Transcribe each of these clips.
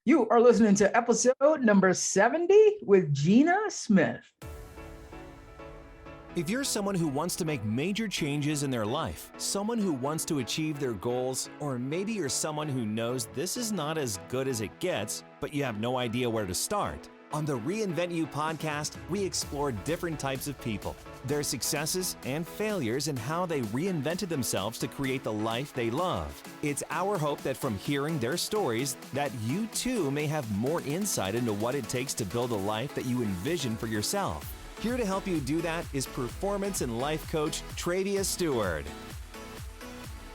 You are listening to episode number 70 with Gina Smith. If you're someone who wants to make major changes in their life, someone who wants to achieve their goals, or maybe you're someone who knows this is not as good as it gets, but you have no idea where to start, on the Reinvent You podcast, we explore different types of people, their successes and failures, and how they reinvented themselves to create the life they love. It's our hope that from hearing their stories, that you too may have more insight into what it takes to build a life that you envision for yourself. Here to help you do that is performance and life coach Travia Stewart.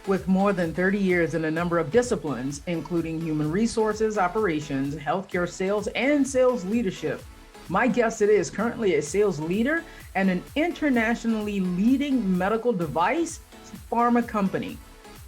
With more than 30 years in a number of disciplines, including human resources, operations, healthcare sales, and sales leadership, my guest today is currently a sales leader and an internationally leading medical device pharma company.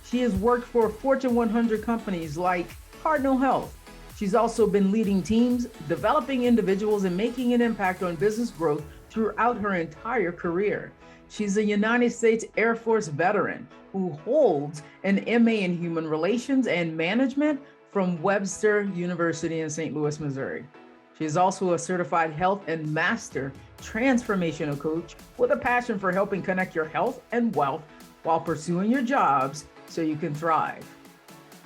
She has worked for Fortune 100 companies like Cardinal Health. She's also been leading teams, developing individuals, and making an impact on business growth throughout her entire career. She's a United States Air Force veteran who holds an MA in Human Relations and Management from Webster University in St. Louis, Missouri. She is also a certified health and master transformational coach with a passion for helping connect your health and wealth while pursuing your jobs so you can thrive.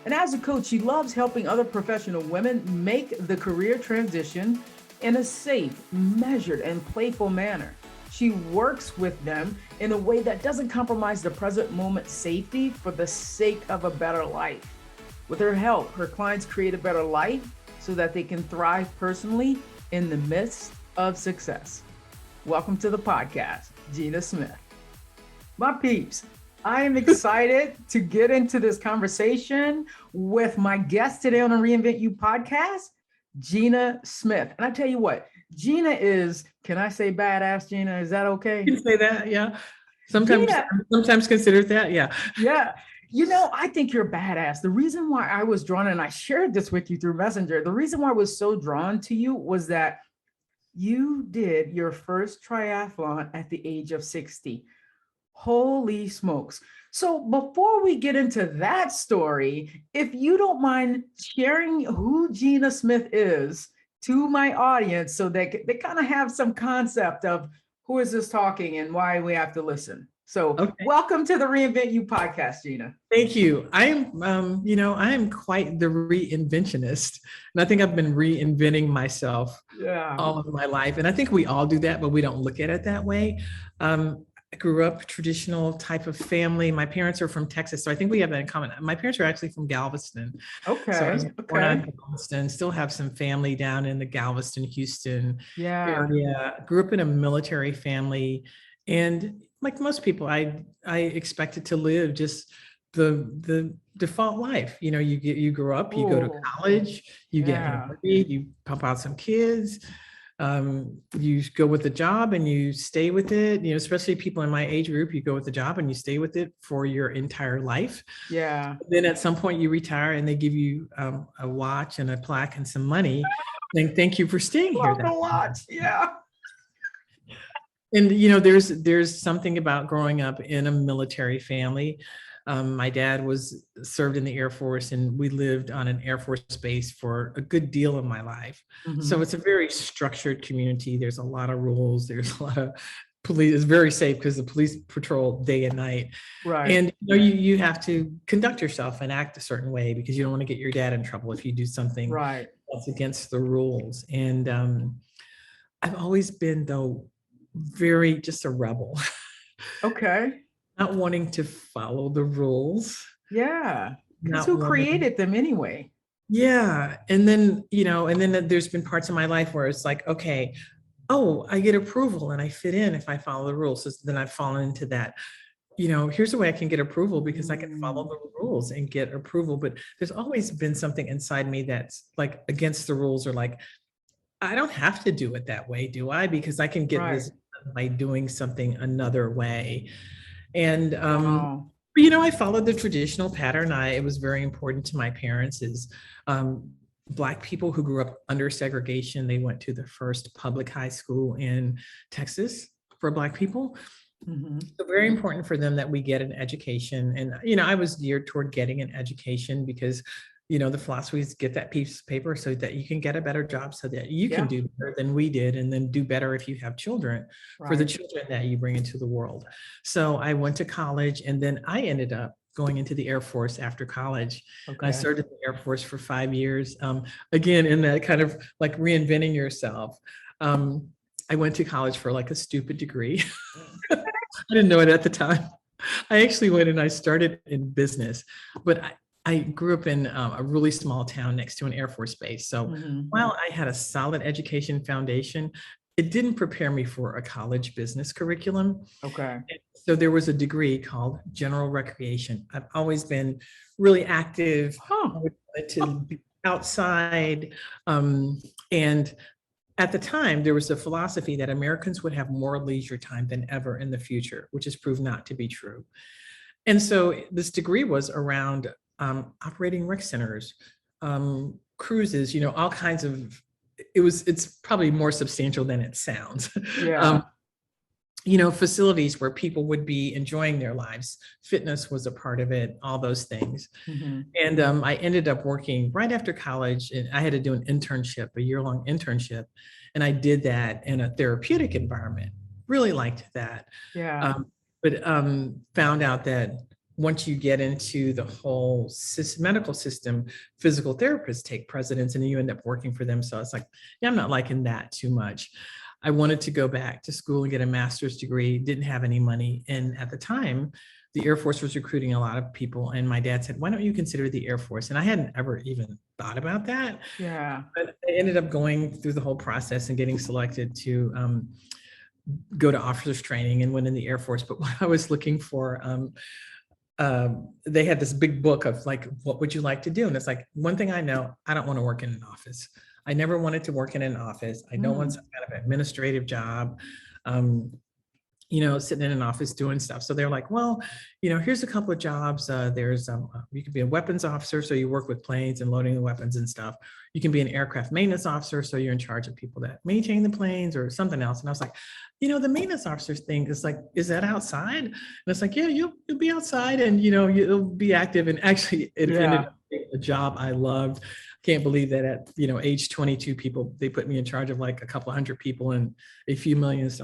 And as a coach, she loves helping other professional women make the career transition in a safe, measured, and playful manner. She works with them in a way that doesn't compromise the present moment safety for the sake of a better life. With her help, her clients create a better life so that they can thrive personally in the midst of success. Welcome to the podcast, Gina Smith. My peeps, I am excited to get into this conversation with my guest today on the Reinvent You podcast, Gina Smith. And I tell you what, Gina is, can I say badass, Gina? Is that okay? You can say that, yeah. Sometimes considered that, yeah. Yeah. You know, I think you're badass. The reason why I was drawn, and I shared this with you through Messenger, the reason why I was so drawn to you was that you did your first triathlon at the age of 60. Holy smokes. So before we get into that story, if you don't mind sharing who Gina Smith is to my audience so they kind of have some concept of who is this talking and why we have to listen. So Welcome to the Reinvent You podcast, Gina. Thank you. I am quite the reinventionist. And I think I've been reinventing myself all of my life. And I think we all do that, but we don't look at it that way. I grew up traditional type of family. My parents are from Texas, so I think we have that in common. My parents are actually from Galveston. Okay. So I was born in Galveston, still have some family down in the Galveston, Houston area. Grew up in a military family. And like most people, I expected to live just the default life. You know, you grow up, you go to college, you get married, you pump out some kids. You go with the job and you stay with it, you know, especially people in my age group, you go with the job and you stay with it for your entire life. Yeah. Then at some point you retire and they give you a watch and a plaque and some money. And thank you for staying here. That watch. Yeah. And, you know, there's something about growing up in a military family. My dad served in the Air Force, and we lived on an Air Force base for a good deal of my life. Mm-hmm. So it's a very structured community. There's a lot of rules. There's a lot of police. It's very safe because the police patrol day and night. Right. And you know, you have to conduct yourself and act a certain way because you don't want to get your dad in trouble if you do something that's against the rules. And I've always been, though, very just a rebel. Okay. Not wanting to follow the rules. Yeah. Because who created them anyway? Yeah. And then, you know, there's been parts of my life where it's like, okay, I get approval and I fit in if I follow the rules. So then I've fallen into that, you know, here's a way I can get approval because I can follow the rules and get approval. But there's always been something inside me that's like against the rules, or like, I don't have to do it that way, do I? Because I can get this by doing something another way. And, you know, I followed the traditional pattern. It was very important to my parents is Black people who grew up under segregation. They went to the first public high school in Texas for Black people. Mm-hmm. So very important for them that we get an education. And, you know, I was geared toward getting an education because the philosophy is get that piece of paper so that you can get a better job, so that you can Yeah. do better than we did, and then do better if you have children, for the Right. children that you bring into the world. So I went to college, and then I ended up going into the Air Force after college. I Okay. served in the Air Force for 5 years. Again, in that kind of like reinventing yourself. I went to college for like a stupid degree. I didn't know it at the time. I actually went and I started in business, but I grew up in a really small town next to an Air Force base. So Mhm. while I had a solid education foundation, it didn't prepare me for a college business curriculum. Okay. So there was a degree called general recreation. I've always been really active. I Huh. wanted to be outside. And at the time, there was a philosophy that Americans would have more leisure time than ever in the future, which has proved not to be true. And so this degree was around operating rec centers, cruises, all kinds of, it's probably more substantial than it sounds. Yeah. Facilities where people would be enjoying their lives. Fitness was a part of it, all those things. Mhm. And I ended up working right after college, and I had to do an internship, a year-long internship. And I did that in a therapeutic environment. Really liked that. Yeah. But found out that once you get into the whole medical system, physical therapists take precedence, and then you end up working for them. So it's like, yeah, I'm not liking that too much. I wanted to go back to school and get a master's degree, didn't have any money. And at the time, the Air Force was recruiting a lot of people. And my dad said, why don't you consider the Air Force? And I hadn't ever even thought about that. Yeah. But I ended up going through the whole process and getting selected to go to officers training and went in the Air Force. But what I was looking for, they had this big book of like, what would you like to do? And it's like, one thing I know, I don't want to work in an office. I never wanted to work in an office. I don't want some kind of administrative job, sitting in an office doing stuff. So they're like, well, here's a couple of jobs. There's, you could be a weapons officer. So you work with planes and loading the weapons and stuff. You can be an aircraft maintenance officer. So you're in charge of people that maintain the planes or something else. And I was like, the maintenance officers thing is like, is that outside? And it's like, yeah, you'll be outside and, you'll be active. And actually it ended up being a job I loved. Can't believe that at age 22, they put me in charge of like a couple hundred people and a few $millions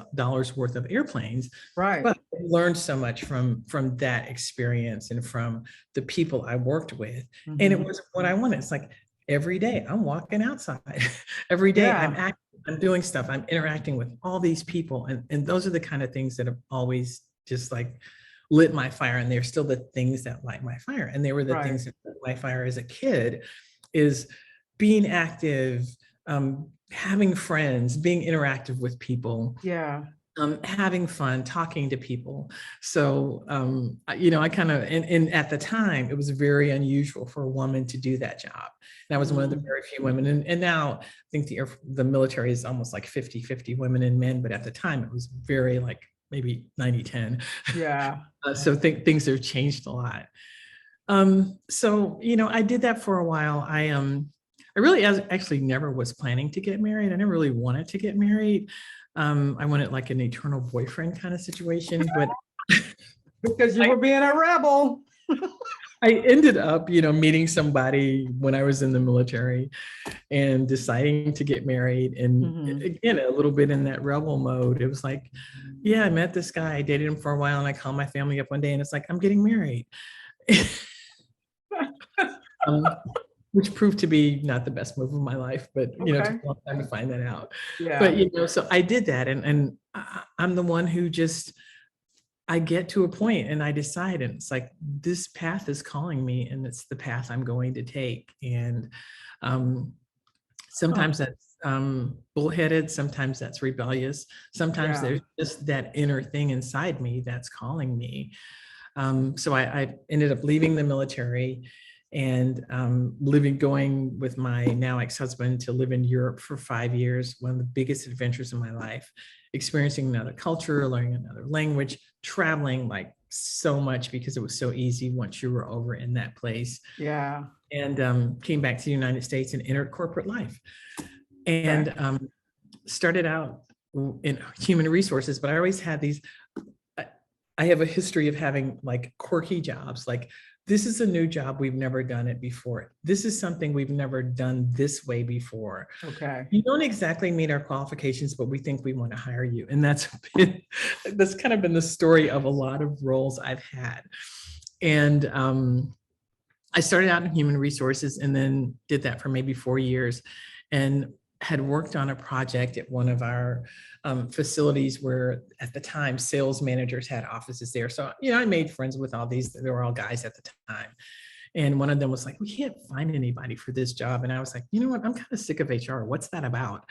worth of airplanes. Right. But I learned so much from that experience and from the people I worked with. And it was what I wanted. It's like every day I'm walking outside. Every day I'm acting, I'm doing stuff, I'm interacting with all these people. And those are the kind of things that have always just like lit my fire. And they're still the things that light my fire. And they were the things that lit my fire as a kid, is being active, having friends, being interactive with people, having fun, talking to people. So, I kind of, and at the time, it was very unusual for a woman to do that job. And I was one of the very few women. And now I think the military is almost like 50-50 women and men, but at the time it was very like maybe 90-10. Yeah. So things have changed a lot. So, I did that for a while. I really actually never was planning to get married. I never really wanted to get married. I wanted like an eternal boyfriend kind of situation, but because you were being a rebel. I ended up, meeting somebody when I was in the military and deciding to get married. And again, a little bit in that rebel mode. It was like, yeah, I met this guy, I dated him for a while, and I called my family up one day and it's like, I'm getting married. Which proved to be not the best move of my life, but it took a long time to find that out. Yeah. But so I did that, and I'm the one who I get to a point and I decide, and it's like, this path is calling me, and it's the path I'm going to take. And sometimes that's bullheaded, sometimes that's rebellious, sometimes there's just that inner thing inside me that's calling me. So I ended up leaving the military and going with my now ex-husband to live in Europe for 5 years, one of the biggest adventures of my life, experiencing another culture, learning another language, traveling like so much because it was so easy once you were over in that place. Yeah. And came back to the United States and entered corporate life. And started out in human resources, but I always had I have a history of having like quirky jobs, like this is a new job. We've never done it before. This is something we've never done this way before. Okay. You don't exactly meet our qualifications, but we think we want to hire you. And that's kind of been the story of a lot of roles I've had. And I started out in human resources and then did that for maybe 4 years, and had worked on a project at one of our facilities where at the time sales managers had offices there. So, I made friends with all these, they were all guys at the time. And one of them was like, we can't find anybody for this job. And I was like, you know what? I'm kind of sick of HR. What's that about?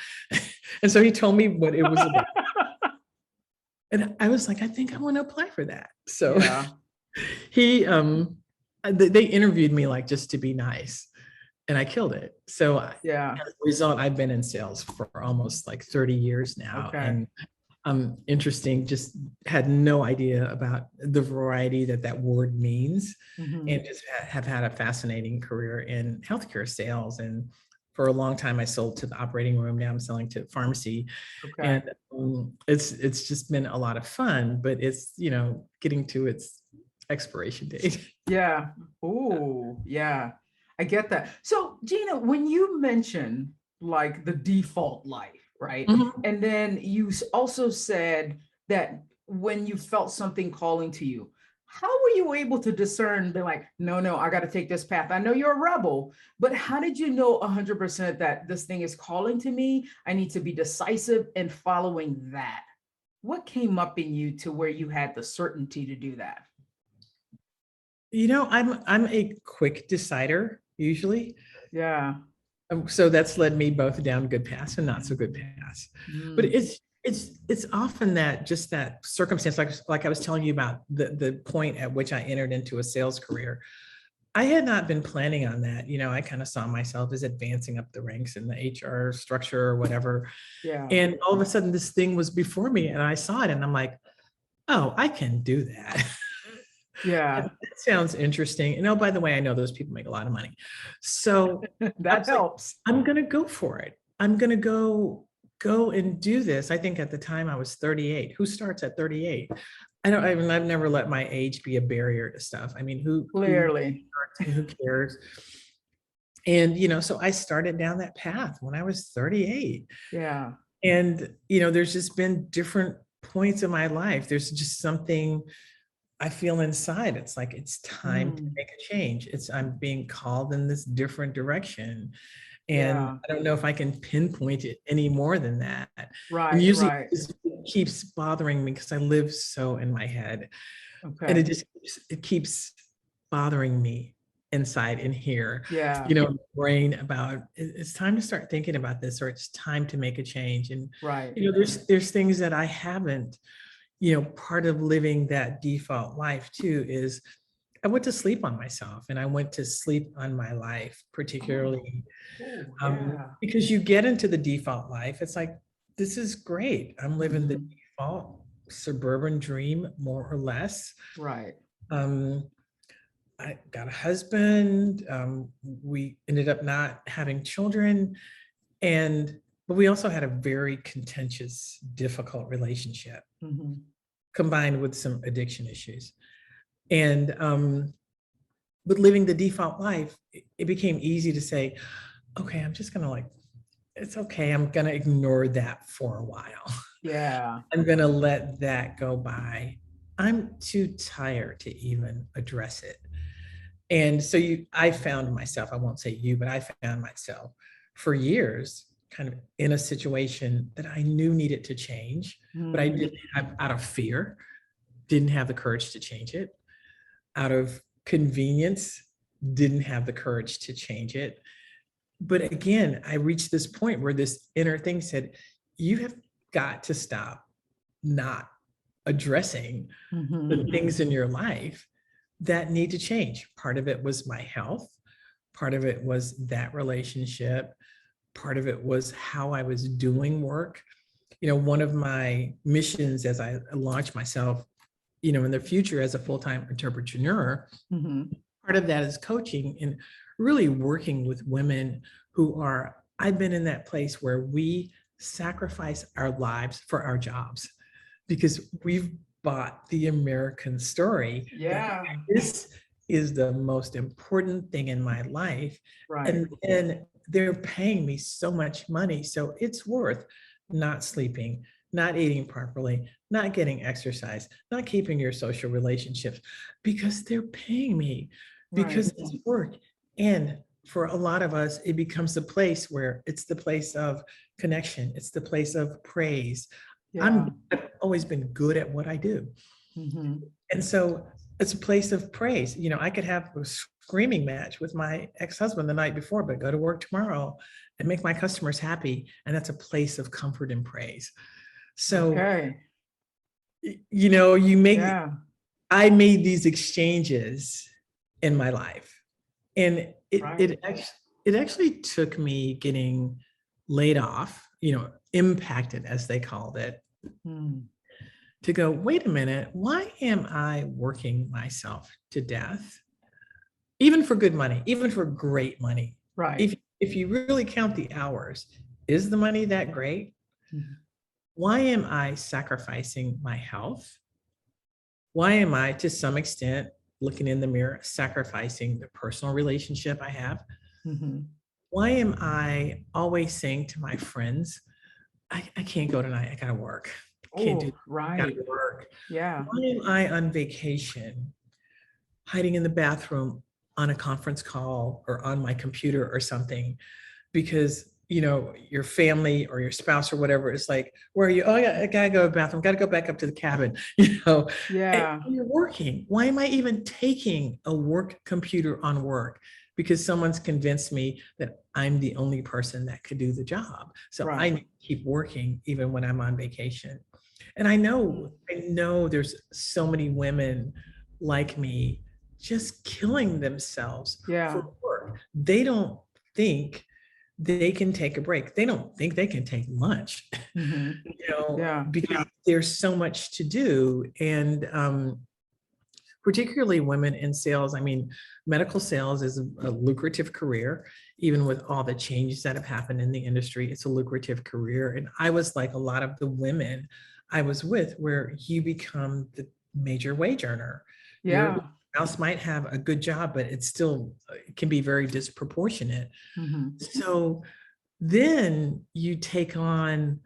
And so he told me what it was about. And I was like, I think I want to apply for that. So Yeah. they interviewed me like just to be nice, and I killed it. So Yeah. as a result, I've been in sales for almost like 30 years now. Okay. And interesting, just had no idea about the variety that word means, Mhm. and just have had a fascinating career in healthcare sales. And for a long time, I sold to the operating room. Now I'm selling to pharmacy. Okay. And it's just been a lot of fun, but it's, getting to its expiration date. Yeah. Ooh, yeah. I get that. So, Gina, when you mention like the default life, right? Mhm. And then you also said that when you felt something calling to you, how were you able to discern, be like, no, I got to take this path? I know you're a rebel, but how did you know 100% that this thing is calling to me? I need to be decisive in following that. What came up in you to where you had the certainty to do that? I'm a quick decider usually. Yeah. So that's led me both down good paths and not so good paths. But Mm. it's often that just that circumstance, like I was telling you about the point at which I entered into a sales career. I had not been planning on that. I kind of saw myself as advancing up the ranks in the HR structure or whatever. Yeah. And all of a sudden this thing was before me and I saw it and I'm like, oh, I can do that. Yeah. That sounds interesting. And oh, by the way, I know those people make a lot of money. So I That was like, helps. I'm going to go for it. I'm going to go and do this. I think at the time I was 38. Who starts at 38? I've never let my age be a barrier to stuff. I mean, who Clearly. starts and who cares? And, so I started down that path when I was 38. Yeah. And, there's just been different points in my life. There's just something I feel inside. It's like, it's time to make a change. I'm being called in this different direction. And Yeah. I don't know if I can pinpoint it any more than that. And Right. usually Right. it keeps bothering me because I live so in my head. And Okay. it keeps bothering me inside in here, Yeah. brain about it's time to start thinking about this, or it's time to make a change. And, Right. there's things that I haven't, part of living that default life too is I went to sleep on myself and I went to sleep on my life, particularly Oh, yeah. because you get into the default life. It's like, this is great. I'm living the Mhm. default suburban dream, more or less. Right. I got a husband. We ended up not having children. But we also had a very contentious, difficult relationship Mhm. combined with some addiction issues. And with living the default life, it became easy to say, okay, I'm just going to it's okay. I'm going to ignore that for a while. Yeah. I'm going to let that go by. I'm too tired to even address it. And so I found myself, I won't say you, but I found myself for years kind of in a situation that I knew needed to change, but I didn't have, out of fear, didn't have the courage to change it. Out of convenience, didn't have the courage to change it. But again, I reached this point where this inner thing said, you have got to stop not addressing the things in your life that need to change. Part of it was my health. Part of it was that relationship. Part of it was how I was doing work. One of my missions as I launched myself, in the future as a full-time entrepreneur, part of that is coaching and really working with women I've been in that place where we sacrifice our lives for our jobs because we've bought the American story. Yeah. This is the most important thing in my life. Right. And then they're paying me so much money. So it's worth not sleeping, not eating properly, not getting exercise, not keeping your social relationships, because they're paying me, because Right. it's work. And for a lot of us, it becomes a place where it's the place of connection. It's the place of praise. Yeah. I've always been good at what I do. Mm-hmm. And so it's a place of praise. You know, I could have a screaming match with my ex-husband the night before, but go to work tomorrow and make my customers happy. And that's a place of comfort and praise. So, Okay. you know, Yeah. I made these exchanges in my life. And Right. it actually took me getting laid off, you know, impacted as they called it, Mm. to go, wait a minute, why am I working myself to death? Even for good money, even for great money. Right. If you really count the hours, is the money that great? Mhm. Why am I sacrificing my health? Why am I, to some extent, looking in the mirror, sacrificing the personal relationship I have? Mhm. Why am I always saying to my friends, I can't go tonight, I gotta work. Can't do, Oh, gotta right. work. Yeah. Why am I on vacation, hiding in the bathroom on a conference call or on my computer or something? Because, you know, your family or your spouse or whatever is like, where are you? Oh, yeah, I gotta go to the bathroom, gotta go back up to the cabin, you know, and Yeah. you're working. Why am I even taking a work computer on work? Because someone's convinced me that I'm the only person that could do the job. So I Right. need to keep working even when I'm on vacation. And Mm. I know there's so many women like me just killing themselves Yeah. for work. They don't think they can take a break. They don't think they can take lunch, Mhm. you know, Yeah. because there's so much to do. And particularly women in sales. I mean, medical sales is a lucrative career, even with all the changes that have happened in the industry. It's a lucrative career. And I was like a lot of the women I was with, where you become the major wage earner. Your Yeah. spouse might have a good job, but it still can be very disproportionate. Mhm. So then you take on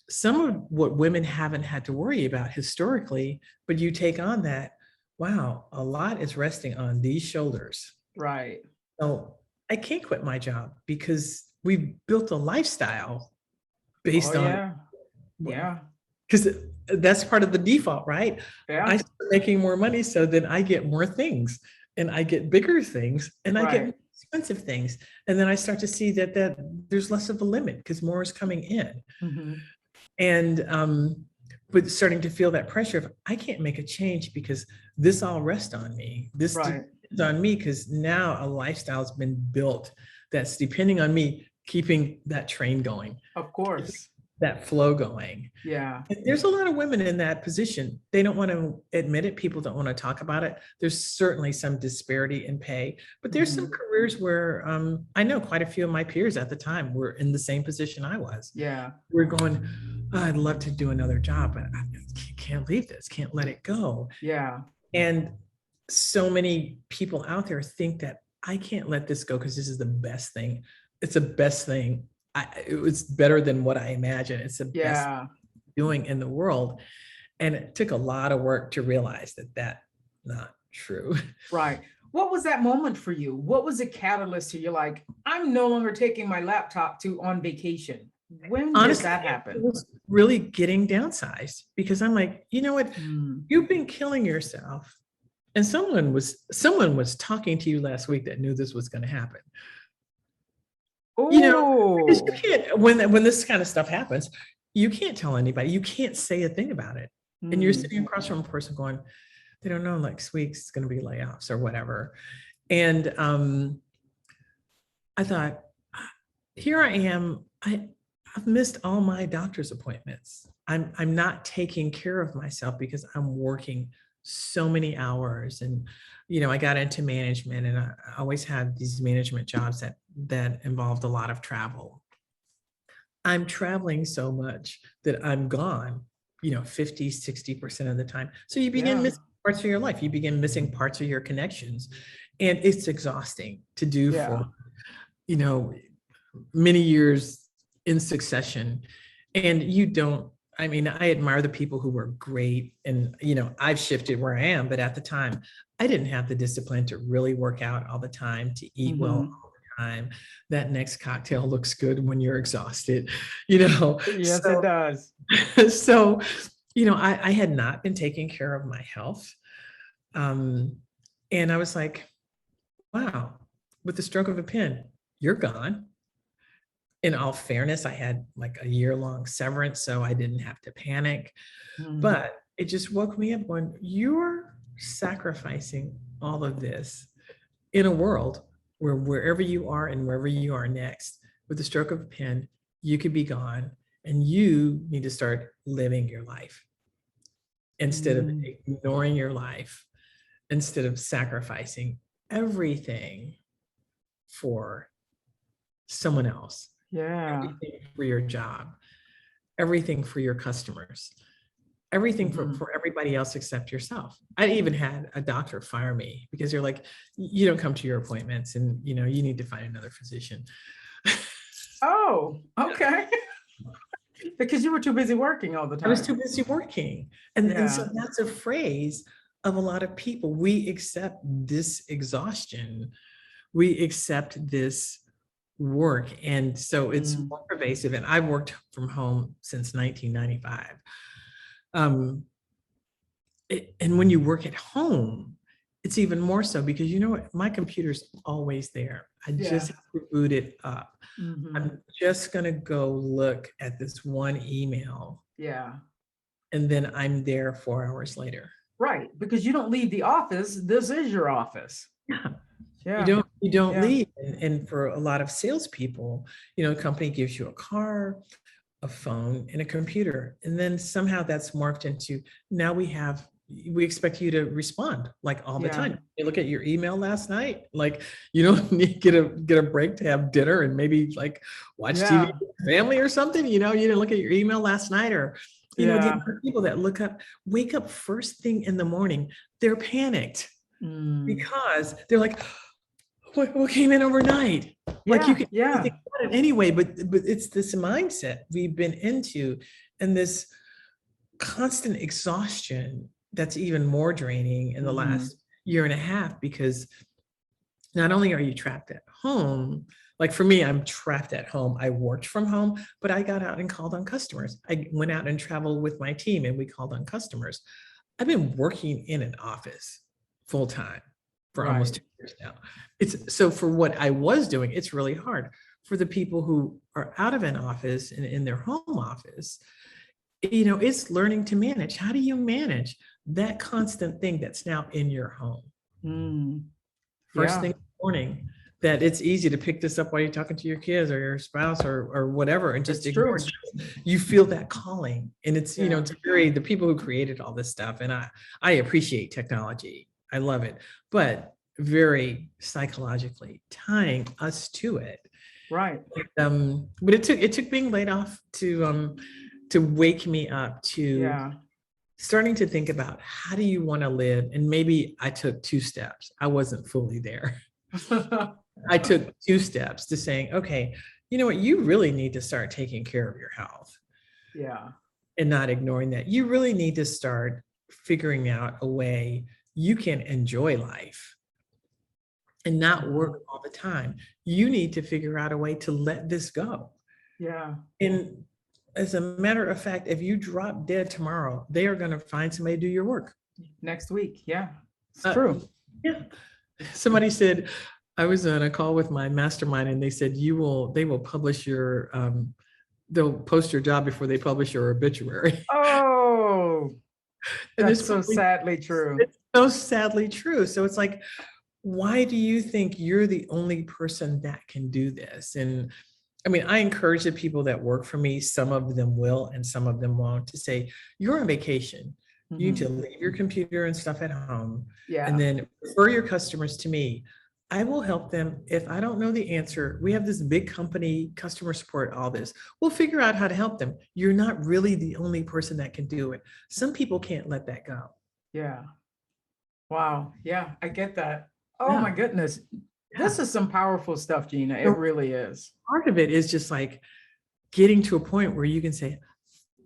some of what women haven't had to worry about historically, but you take on that, wow, a lot is resting on these shoulders. Right. So I can't quit my job because we've built a lifestyle Oh, based on, yeah. Yeah. because that's part of the default, right? I Yeah. start making more money, so then I get more things and I get bigger things and I get Right. more expensive things. And then I start to see that there's less of a limit because more is coming in. Mhm. And but starting to feel that pressure of, I can't make a change because this all rests on me. This Right. depends on me, because now a lifestyle has been built that's depending on me keeping that train going, Of keeping course. that flow going. Yeah. And there's a lot of women in that position. They don't want to admit it. People don't want to talk about it. There's certainly some disparity in pay, but there's some Mhm. careers where I know quite a few of my peers at the time were in the same position I was. Yeah. We're going, "Oh, I'd love to do another job, but I can't leave this, can't let it go." Yeah. And so many people out there think that I can't let this go because this is the best thing. It's the best thing. It was better than what I imagined. It's the best Yeah. doing in the world. And it took a lot of work to realize that that's not true. Right. What was that moment for you? What was the catalyst to you're like, I'm no longer taking my laptop to on vacation? When did Honestly, that it happen? was really getting downsized, because I'm like, you know what? Mm. You've been killing yourself. And someone was talking to you last week that knew this was going to happen. You know, because you Oh. can't, when this kind of stuff happens, you can't tell anybody. You can't say a thing about it. And you're Mm. sitting across from a person going, they don't know, next week's going to be layoffs or whatever. And I thought, here I am. I've missed all my doctor's appointments. I'm not taking care of myself because I'm working so many hours. And I got into management, and I always had these management jobs that involved a lot of travel. I'm traveling so much that I'm gone, 50, 60% of the time. So you begin Yeah. parts of your life. You begin missing parts of your connections, and it's exhausting to do Yeah. for, you know, many years in succession. And you don't, I mean, I admire the people who were great, and, you know, I've shifted where I am, but at the time I didn't have the discipline to really work out all the time, to eat well all the time. That next cocktail looks good when you're exhausted, you know. Yes, it does. So, you know, I had not been taking care of my health. And I was like, wow, with the stroke of a pen, you're gone. In all fairness, I had like a year-long severance, so I didn't have to panic. But it just woke me up going, you're sacrificing all of this in a world where wherever you are and wherever you are next, with the stroke of a pen, you could be gone, and you need to start living your life instead of ignoring your life, instead of sacrificing everything for someone else. Yeah. Everything for your job, everything for your customers, everything for everybody else except yourself. I even had a doctor fire me because they're like, you don't come to your appointments, and, you know, you need to find another physician. Oh, okay. Because you were too busy working all the time. I was too busy working. And so that's a phrase of a lot of people. We accept this exhaustion. We accept this work. And so it's more pervasive. And I've worked from home since 1995. And when you work at home, it's even more so, because you know what? My computer's always there. I just have to boot it up. I'm just going to go look at this one email. Yeah. And then I'm there 4 hours later. Right. Because you don't leave the office. This is your office. Yeah. Yeah. You don't leave. And for a lot of salespeople, you know, a company gives you a car, a phone, and a computer. And then somehow that's morphed into, now we expect you to respond like all the time. You look at your email last night, like you don't need to get a break to have dinner and maybe like watch TV with your family or something. You know, you didn't look at your email last night, or, you know, the people that wake up first thing in the morning, they're panicked because they're like, what came in overnight? Like you can think about it anyway, but it's this mindset we've been into, and this constant exhaustion that's even more draining in the last year and a half, because not only are you trapped at home, like for me, I'm trapped at home. I worked from home, but I got out and called on customers. I went out and traveled with my team and we called on customers. I've been working in an office full time for almost 2 years now. So for what I was doing, it's really hard. For the people who are out of an office and in their home office, you know, it's learning to manage. How do you manage that constant thing that's now in your home? First thing in the morning, that it's easy to pick this up while you're talking to your kids or your spouse or whatever, and just ignore it. You feel that calling. And it's, you know, it's very, the people who created all this stuff, and I appreciate technology. I love it, but very psychologically tying us to it. Right. But it took being laid off to wake me up to starting to think about, how do you want to live? And maybe I took 2 steps. I wasn't fully there. I took 2 steps to saying, okay, you know what? You really need to start taking care of your health. Yeah. And not ignoring that. You really need to start figuring out a way you can enjoy life and not work all the time. You need to figure out a way to let this go. Yeah. And as a matter of fact, if you drop dead tomorrow, they are going to find somebody to do your work. Next week. Yeah. It's true. Yeah. Somebody said, I was on a call with my mastermind, and they said, they will publish your, they'll post your job before they publish your obituary. Oh, and that's so sadly true. It's so sadly true. So it's like, why do you think you're the only person that can do this? And I mean, I encourage the people that work for me, some of them will and some of them won't, to say, you're on vacation. You need to leave your computer and stuff at home. Yeah. And then refer your customers to me. I will help them. If I don't know the answer, we have this big company, customer support, all this. We'll figure out how to help them. You're not really the only person that can do it. Some people can't let that go. Yeah. Wow. Yeah, I get that. Oh Yeah. my goodness. This Yeah. is some powerful stuff, Gina. It So really is. part of it is just like getting to a point where you can say,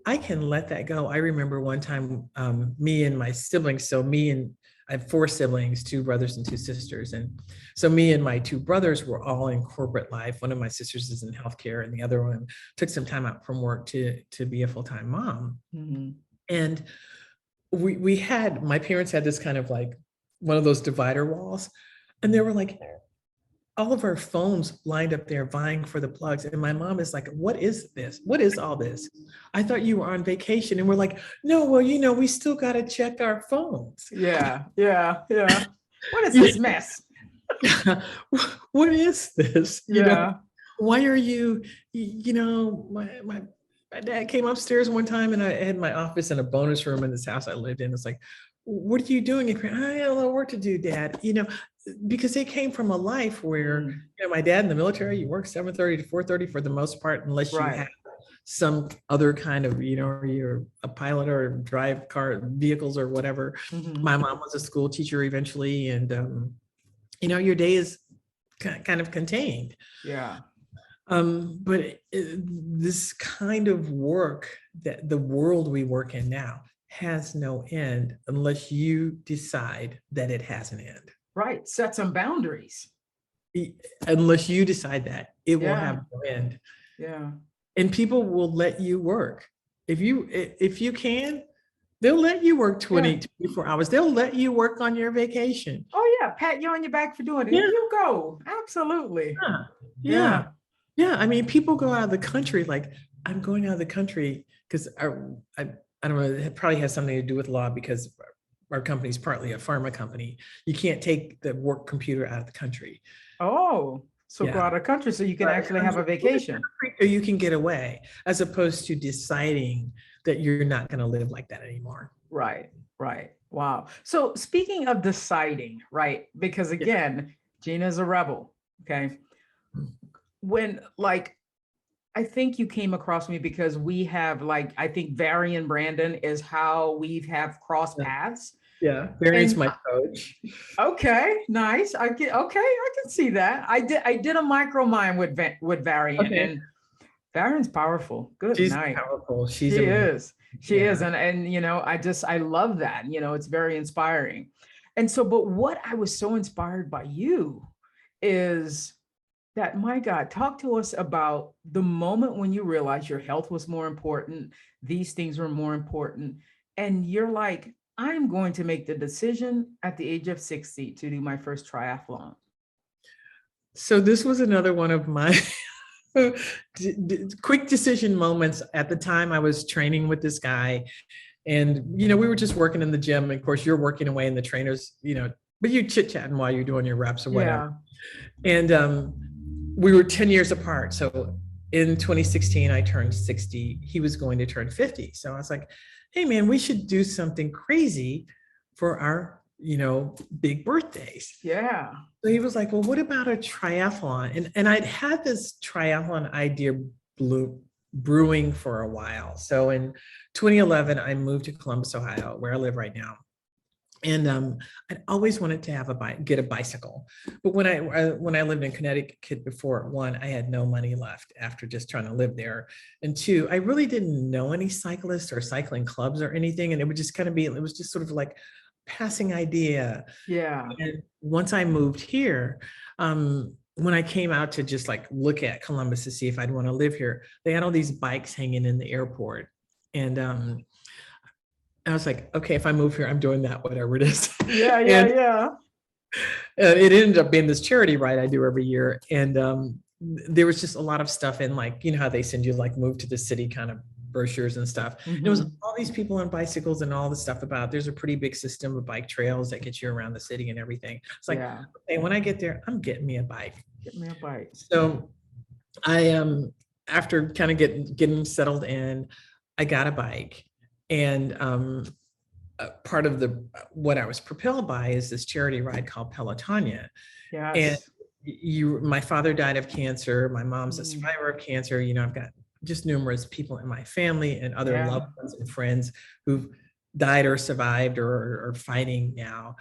I can let that go. I remember one time, me and my siblings, I have four siblings, two brothers and two sisters. And so me and my two brothers were all in corporate life. One of my sisters is in healthcare and the other one took some time out from work to be a full-time mom. Mhm. And my parents had this kind of like one of those divider walls. And they were like, all of our phones lined up there vying for the plugs. And my mom is like, what is this? What is all this? I thought you were on vacation. And we're like, no, well, we still got to check our phones. Yeah. What is Yeah. this mess? What is this? Yeah. Why are my dad came upstairs one time and I had my office in a bonus room in this house I lived in. It's like, what are you doing? I have a lot of work to do, Dad. Because they came from a life where, my dad in the military, you work 7:30 to 4:30 for the most part, unless you Right. have some other kind of, you're a pilot or drive car vehicles or whatever. Mhm. My mom was a school teacher eventually. And, your day is kind of contained. Yeah. But this kind of work that the world we work in now has no end unless you decide that it has an end. Right. Set some boundaries. Unless you decide that it will Yeah. have no end. Yeah. And people will let you work. If you can, they'll let you work 24 hours. They'll let you work on your vacation. Oh yeah. Pat you on your back for doing it. Yeah. You go. Absolutely. Yeah. I mean, people go out of the country, like I'm going out of the country because I don't know, it probably has something to do with law because our company is partly a pharma company. You can't take the work computer out of the country. Oh, so Yeah. go out of the country so you can actually have a vacation. Or you can get away, as opposed to deciding that you're not going to live like that anymore. Right. Wow. So speaking of deciding, right? Because again, Gina's a rebel. Okay. When I think you came across me because we have I think Barry and Brandon is how we have crossed paths. Yeah. Barry's And- my coach. Okay, nice. I can see that. I did a micro mind with Varian, Okay. and Varian's powerful. Good She's night. powerful. She Amazing. is. She Yeah. is. And I love that. It's very inspiring. And so, but what I was so inspired by you is that, my God, talk to us about the moment when you realized your health was more important, these things were more important, and you're like, I'm going to make the decision at the age of 60 to do my first triathlon. So this was another one of my quick decision moments. At the time I was training with this guy and, we were just working in the gym. Of course, you're working away in the trainers, but you're chit-chatting while you're doing your reps or whatever. And we were 10 years apart. So in 2016, I turned 60. He was going to turn 50. So I was like, hey man, we should do something crazy for our, big birthdays. Yeah. So he was like, well, what about a triathlon? And I'd had this triathlon idea brewing for a while. So in 2011, I moved to Columbus, Ohio, where I live right now. And I'd always wanted to get a bicycle. But when I lived in Connecticut before, one, I had no money left after just trying to live there. And two, I really didn't know any cyclists or cycling clubs or anything. And it would just kind of it was just sort of like passing idea. Yeah. And once I moved here, when I came out to just look at Columbus to see if I'd want to live here, they had all these bikes hanging in the airport. And I was like, okay, if I move here, I'm doing that, whatever it is. Yeah. It ended up being this charity ride I do every year. And there was just a lot of stuff in how they send you move to the city kind of brochures and stuff. Mhm. And it was all these people on bicycles and all the stuff about there's a pretty big system of bike trails that get you around the city and everything. It's like, okay, when I get there, I'm getting me a bike. Get me a bike. So I after kind of getting settled in, I got a bike. And part of what I was propelled by is this charity ride called Pelotonia. Yes. And my father died of cancer. My mom's a survivor of cancer. I've got just numerous people in my family and other loved ones and friends who've died or survived or are fighting now.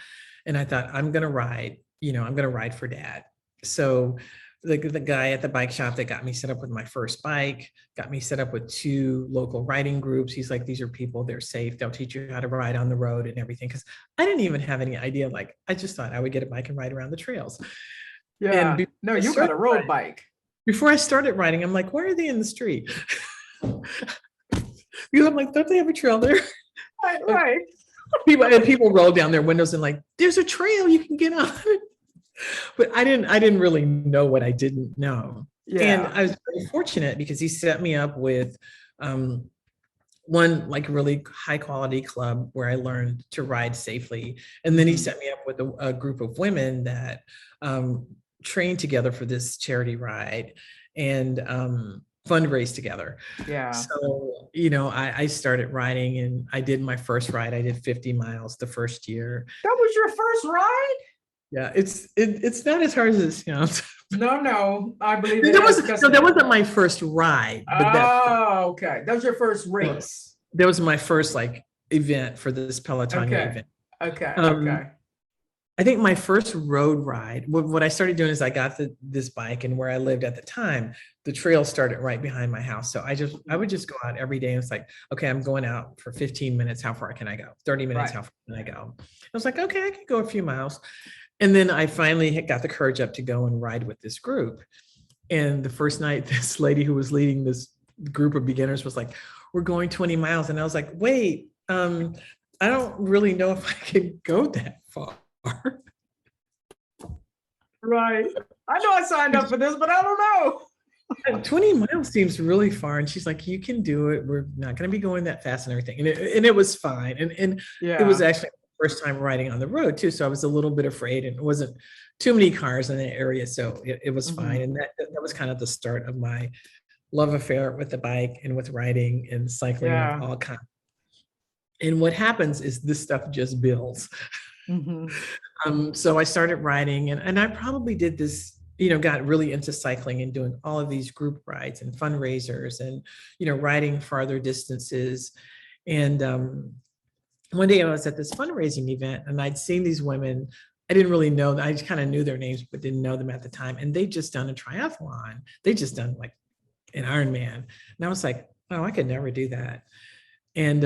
And I thought, I'm going to ride, I'm going to ride for dad. So the guy at the bike shop that got me set up with my first bike, got me set up with 2 local riding groups. He's like, these are people, they're safe. They'll teach you how to ride on the road and everything. Cause I didn't even have any idea. Like, I just thought I would get a bike and ride around the trails. Yeah. And No, you got a road bike. Before I started riding, I'm like, why are they in the street? Because I'm like, don't they have a trail there? Right. People roll down their windows and like, there's a trail you can get on. But I didn't really know what I didn't know. Yeah. And I was very fortunate because he set me up with one like really high quality club where I learned to ride safely. And then he set me up with a group of women that trained together for this charity ride and fundraise together. Yeah. So, I started riding and I did my first ride. I did 50 miles the first year. That was your first ride? Yeah, it's not as hard as it sounds. No, I believe that wasn't my first ride. But okay. That was your first race. That was my first like event for this Peloton event. Okay. I think my first road ride, what I started doing is I got this bike, and where I lived at the time, the trail started right behind my house. So I would just go out every day and it's like, okay, I'm going out for 15 minutes. How far can I go? 30 minutes. Right. How far can I go? I was like, okay, I can go a few miles. And then I finally got the courage up to go and ride with this group. And the first night, this lady who was leading this group of beginners was like, we're going 20 miles. And I was like, wait, I don't really know if I can go that far. Right. I know I signed up for this, but I don't know. 20 miles seems really far. And she's like, you can do it. We're not going to be going that fast and everything. And it was fine. And yeah. It was actually the first time riding on the road too. So I was a little bit afraid, and it wasn't too many cars in the area. So it was fine. And that was kind of the start of my love affair with the bike and with riding and cycling of all kinds. And what happens is this stuff just builds. So I started riding, and I probably did this, got really into cycling and doing all of these group rides and fundraisers and, riding farther distances. And one day I was at this fundraising event and I'd seen these women. I didn't really know, I just kind of knew their names, but didn't know them at the time. And they just done a triathlon. They just done like an Ironman. And I was like, oh, I could never do that. And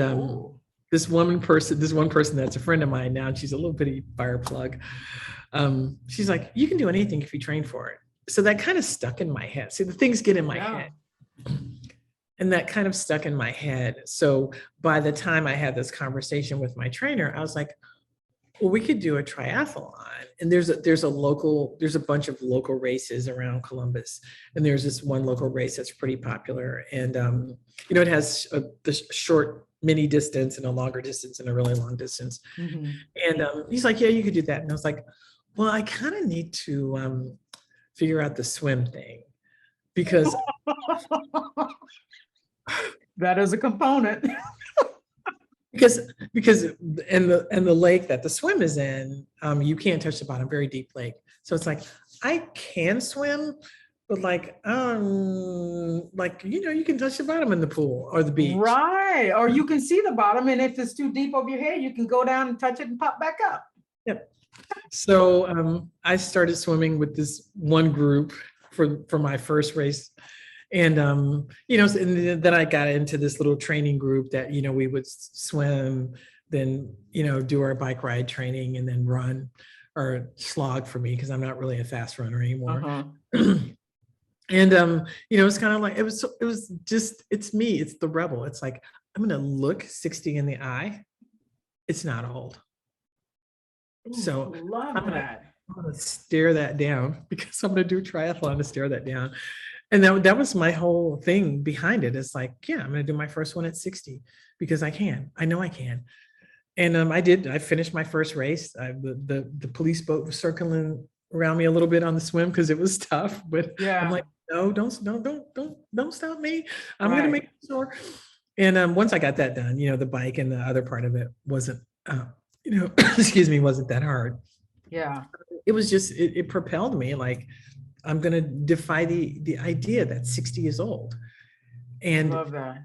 this one person that's a friend of mine now, and she's a little bitty fire plug. She's like, you can do anything if you train for it. So that kind of stuck in my head. See, the things get in my head. And that kind of stuck in my head. So by the time I had this conversation with my trainer, I was like, well, we could do a triathlon. And there's a bunch of local races around Columbus. And there's this one local race that's pretty popular. And, it has the short mini distance and a longer distance and a really long distance. And he's like, yeah, you could do that. And I was like, well, I kind of need to figure out the swim thing, because that is a component. because in the lake that the swim is in, you can't touch the bottom, very deep lake. So it's like, I can swim, but you can touch the bottom in the pool or the beach. Right. Or you can see the bottom. And if it's too deep over your head, you can go down and touch it and pop back up. Yep. So I started swimming with this one group for my first race. And, and then I got into this little training group that, we would swim, then, do our bike ride training and then run or slog for me, because I'm not really a fast runner anymore. And, it's kind of like, it was just, it's me, it's the rebel. It's like, I'm going to look 60 in the eye. It's not old. So I'm going to stare that down, because I'm going to do triathlon to stare that down. And that was my whole thing behind it. It's like, yeah, I'm going to do my first one at 60 because I can. I know I can. And I did. I finished my first race. The police boat was circling around me a little bit on the swim because it was tough. But I'm like, no, don't stop me. I'm going to make sure. And once I got that done, the bike and the other part of it wasn't, wasn't that hard. Yeah. It was just, it propelled me like, I'm going to defy the idea that 60 is old. And Love that.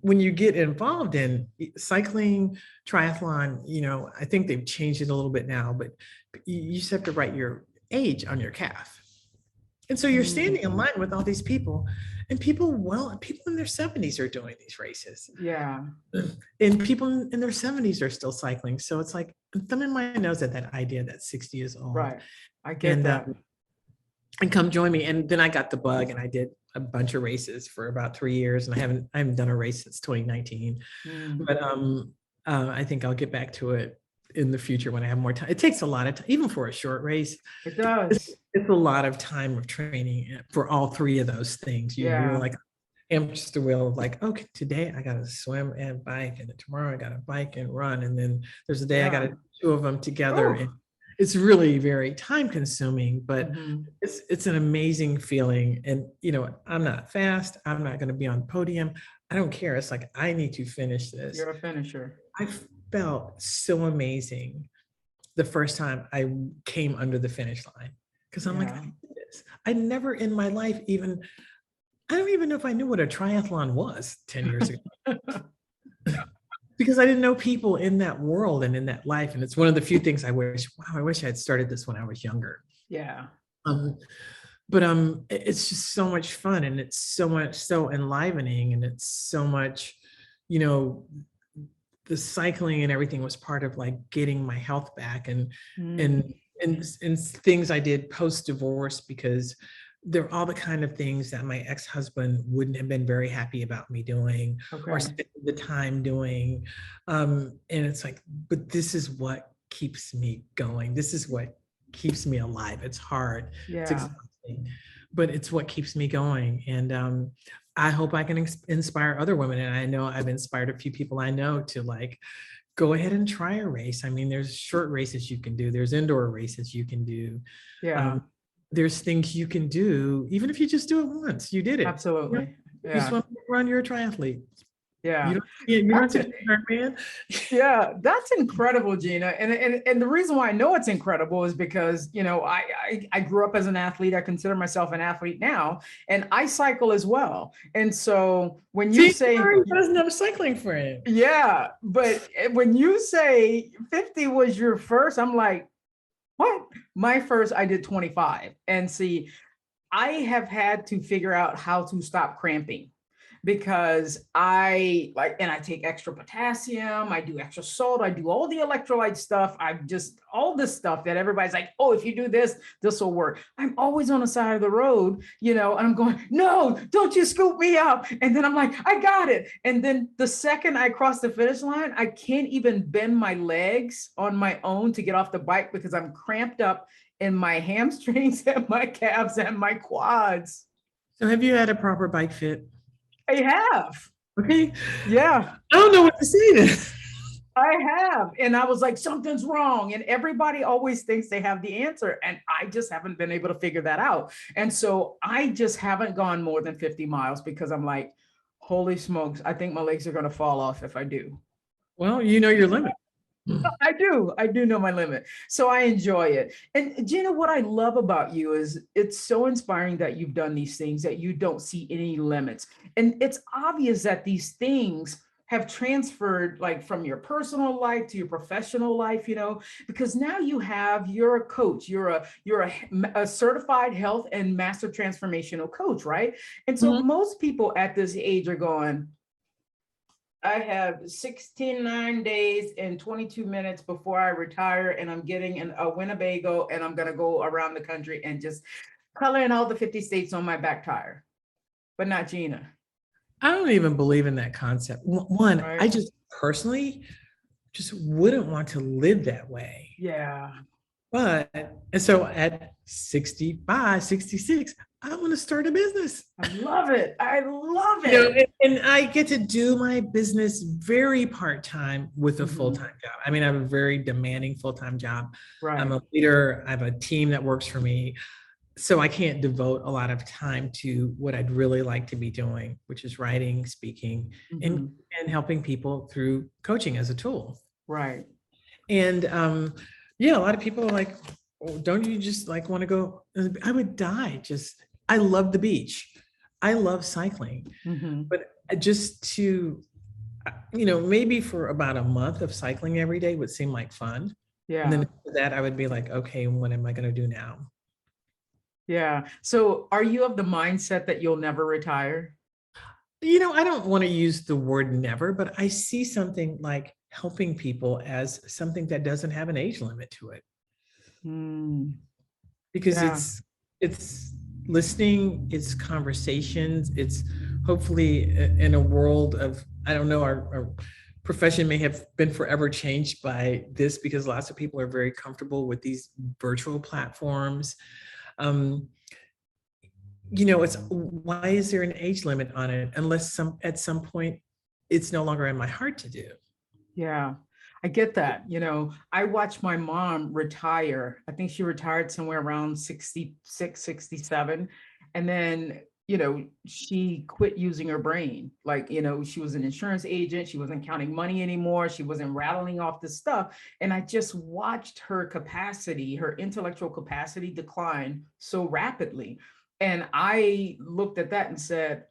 when you get involved in cycling, triathlon, I think they've changed it a little bit now, but you just have to write your age on your calf. And so you're standing in line with all these people, and people in their 70s are doing these races. Yeah. And people in their 70s are still cycling. So it's like, I'm thumbing my nose at that idea that 60 is old. Right. I get that. And come join me. And then I got the bug, and I did a bunch of races for about 3 years, and I haven't done a race since 2019. But I think I'll get back to it in the future when I have more time. It takes a lot of time, even for a short race. It does. It's a lot of time of training for all three of those things. You're like hamster wheel of like, okay, today I got to swim and bike, and then tomorrow I got to bike and run, and then there's a day I got to do two of them together. And it's really very time consuming, but it's an amazing feeling. And I'm not fast. I'm not going to be on the podium. I don't care. It's like, I need to finish this. You're a finisher. I felt so amazing the first time I came under the finish line, because I'm like, I did this. I never in my life I don't even know if I knew what a triathlon was 10 years ago. Because I didn't know people in that world and in that life. And it's one of the few things I wish I had started this when I was younger. Yeah. But it's just so much fun, and it's so enlivening, and it's so much, the cycling and everything was part of like getting my health back, and things I did post-divorce, because they're all the kind of things that my ex-husband wouldn't have been very happy about me doing or spending the time doing. And it's like, but this is what keeps me going. This is what keeps me alive. It's hard. Yeah. It's exhausting, but it's what keeps me going. And I hope I can inspire other women. And I know I've inspired a few people I know to like, go ahead and try a race. I mean, there's short races you can do. There's indoor races you can do. Yeah. There's things you can do, even if you just do it once. You did it. Absolutely. You swim, run, you're a triathlete. Yeah. You don't have to man. Yeah, that's incredible, Gina. And the reason why I know it's incredible is because, I grew up as an athlete. I consider myself an athlete now, and I cycle as well. And so when you say he doesn't have a cycling friend. Yeah, but when you say 50 was your first, I'm like, what? My first, I did 25. And see, I have had to figure out how to stop cramping, because I take extra potassium, I do extra salt, I do all the electrolyte stuff. All this stuff that everybody's like, oh, if you do this, this will work. I'm always on the side of the road, and I'm going, no, don't you scoop me up. And then I'm like, I got it. And then the second I cross the finish line, I can't even bend my legs on my own to get off the bike, because I'm cramped up in my hamstrings and my calves and my quads. So have you had a proper bike fit? I have. Okay. Yeah. I don't know what to say then. I have. And I was like, something's wrong. And everybody always thinks they have the answer. And I just haven't been able to figure that out. And so I just haven't gone more than 50 miles, because I'm like, holy smokes, I think my legs are going to fall off if I do. Well, you know your limit. I do know my limit. So I enjoy it. And Gina, what I love about you is it's so inspiring that you've done these things, that you don't see any limits. And it's obvious that these things have transferred like from your personal life to your professional life, because now you're a coach, you're a certified health and master transformational coach, right? And so most people at this age are going, I have 69 days and 22 minutes before I retire, and I'm getting a Winnebago, and I'm going to go around the country and just color in all the 50 states on my back tire. But not Gina. I don't even believe in that concept. One, right. I just personally just wouldn't want to live that way. Yeah. And so at 65, 66, I want to start a business. I love it. And I get to do my business very part-time with a full-time job. I mean, I have a very demanding full-time job. Right. I'm a leader. I have a team that works for me. So I can't devote a lot of time to what I'd really like to be doing, which is writing, speaking, and helping people through coaching as a tool. Right. And a lot of people are like, oh, don't you just like want to go? I would die. I love the beach. I love cycling, Mm-hmm. but just to, maybe for about a month of cycling every day would seem like fun. And then Yeah. after that, I would be like, okay, what am I going to do now? Yeah. So are you of the mindset that you'll never retire? I don't want to use the word never, but I see something like helping people as something that doesn't have an age limit to it, Mm, because yeah. it's listening, it's conversations, it's hopefully in a world of, I don't know, our profession may have been forever changed by this because lots of people are very comfortable with these virtual platforms. Um, it's, why is there an age limit on it unless at some point it's no longer in my heart to do. Yeah. I get that. I watched my mom retire. I think she retired somewhere around 66, 67. And then, she quit using her brain. Like, she was an insurance agent. She wasn't counting money anymore. She wasn't rattling off the stuff. And I just watched her capacity, her intellectual capacity decline so rapidly. And I looked at that and said,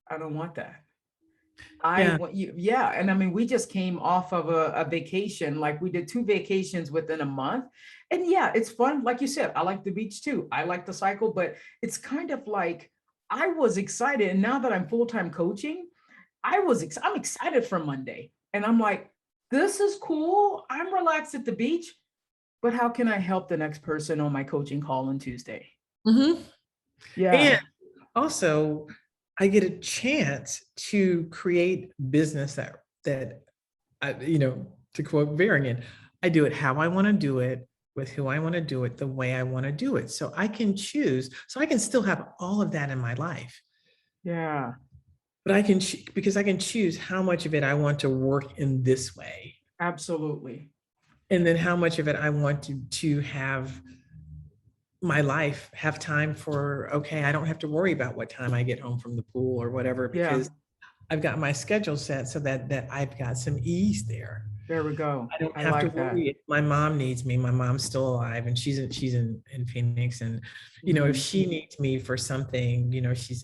I don't want that. I Yeah. want you, yeah. And I mean, we just came off of a vacation. Like we did 2 vacations within a month. And yeah, it's fun. Like you said, I like the beach too. I like the cycle, but it's kind of like I was excited. And now that I'm full-time coaching, I'm excited for Monday. And I'm like, this is cool. I'm relaxed at the beach, but how can I help the next person on my coaching call on Tuesday? Mhm. Yeah. And also, I get a chance to create business that I, to quote Varian, I do it how I want to do it, with who I want to do it, the way I want to do it. So I can choose. So I can still have all of that in my life, Yeah. but because I can choose how much of it I want to work in this way, Absolutely. and then how much of it I want to have my life, have time for, okay, I don't have to worry about what time I get home from the pool or whatever, Yeah. because I've got my schedule set so that I've got some ease there. There we go. I don't I have to like that. worry if my mom needs me. My mom's still alive and she's in Phoenix. And, if Mhm. she needs me for something, she's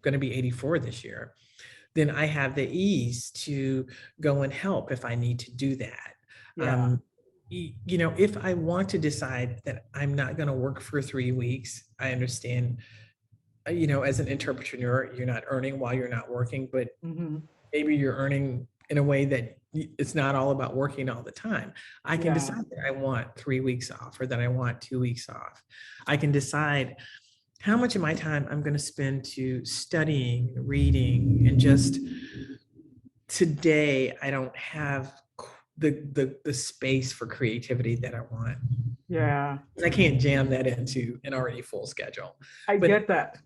going to be 84 this year, then I have the ease to go and help if I need to do that. Yeah. Um, if I want to decide that I'm not going to work for 3 weeks, I understand, as an entrepreneur, you're not earning while you're not working, but Mhm. maybe you're earning in a way that it's not all about working all the time. I can Yeah. decide that I want 3 weeks off or that I want 2 weeks off. I can decide how much of my time I'm going to spend to studying, reading, and just today I don't have the space for creativity that I want. Yeah. I can't jam that into an already full schedule. I But get that.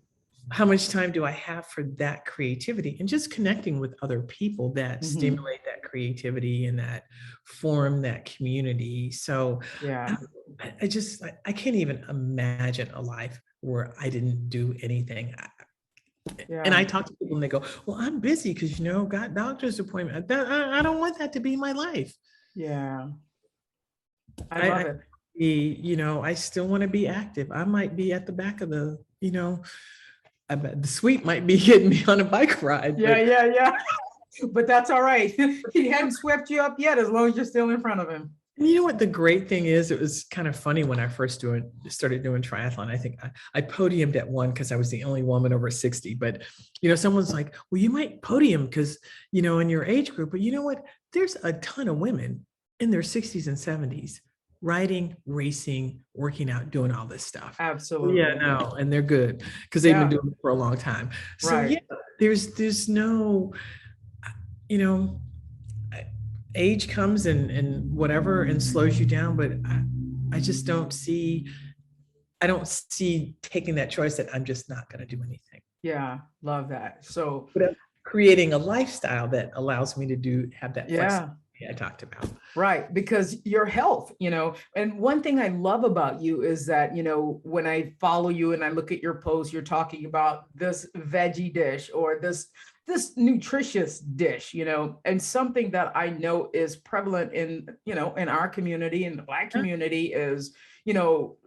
how much time do I have for that creativity and just connecting with other people that Mhm. stimulate that creativity and that form that community? So Yeah. um, I can't even imagine a life where I didn't do anything. And I Yeah. talk to people and they go, well, I'm busy because, got doctor's appointment. I don't want that to be my life. Yeah. I I love it. I still want to be active. I might be at the back of I bet the suite might be getting me on a bike ride, Yeah, but yeah, yeah. But that's all right. He hadn't swept you up yet, as long as you're still in front of him. and you know what the great thing is? It was kind of funny when I first started doing triathlon. I think I podiumed at one because I was the only woman over 60. But someone's like, well, you might podium because in your age group. But you know what? There's a ton of women in their 60s and 70s riding, racing, working out, doing all this stuff. Yeah, Absolutely. no, and they're good because they've been Yeah. doing it for a long time. So Right. yeah, there's no, you know, age comes and whatever and slows you down, but I just I don't see taking that choice that I'm just not going to do anything. Yeah. Love that. So, But I'm creating a lifestyle that allows me to have that yeah. flexibility I talked about. Right, because your health, and one thing I love about you is that, when I follow you and I look at your posts, you're talking about this veggie dish or this nutritious dish, and something that I know is prevalent in our community and the Black community is,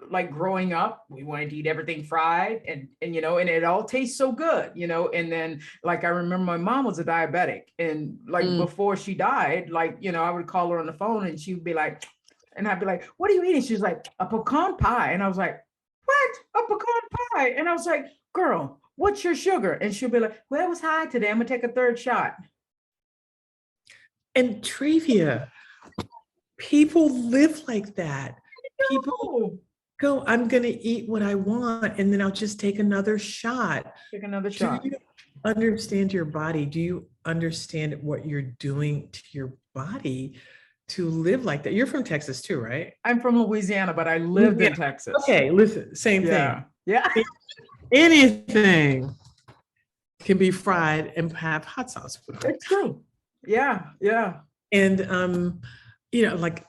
like growing up, we wanted to eat everything fried and and it all tastes so good, and then like, I remember my mom was a diabetic, and like before she died, like, I would call her on the phone and she would be like, and I'd be like, what are you eating? She's like, a pecan pie. And I was like, what? A pecan pie? And I was like, girl, what's your sugar? And she'll be like, well, it was high today. I'm gonna take a third shot. And trivia, people live like that. People go, I'm going to eat what I want, and then I'll just take another shot. Take another shot. Do you understand your body? Do you understand what you're doing to your body to live like that? You're from Texas too, right? I'm from Louisiana, but I lived in Texas. Okay, listen, same thing. Yeah. Anything can be fried and have hot sauce with it. It's true. Yeah. And like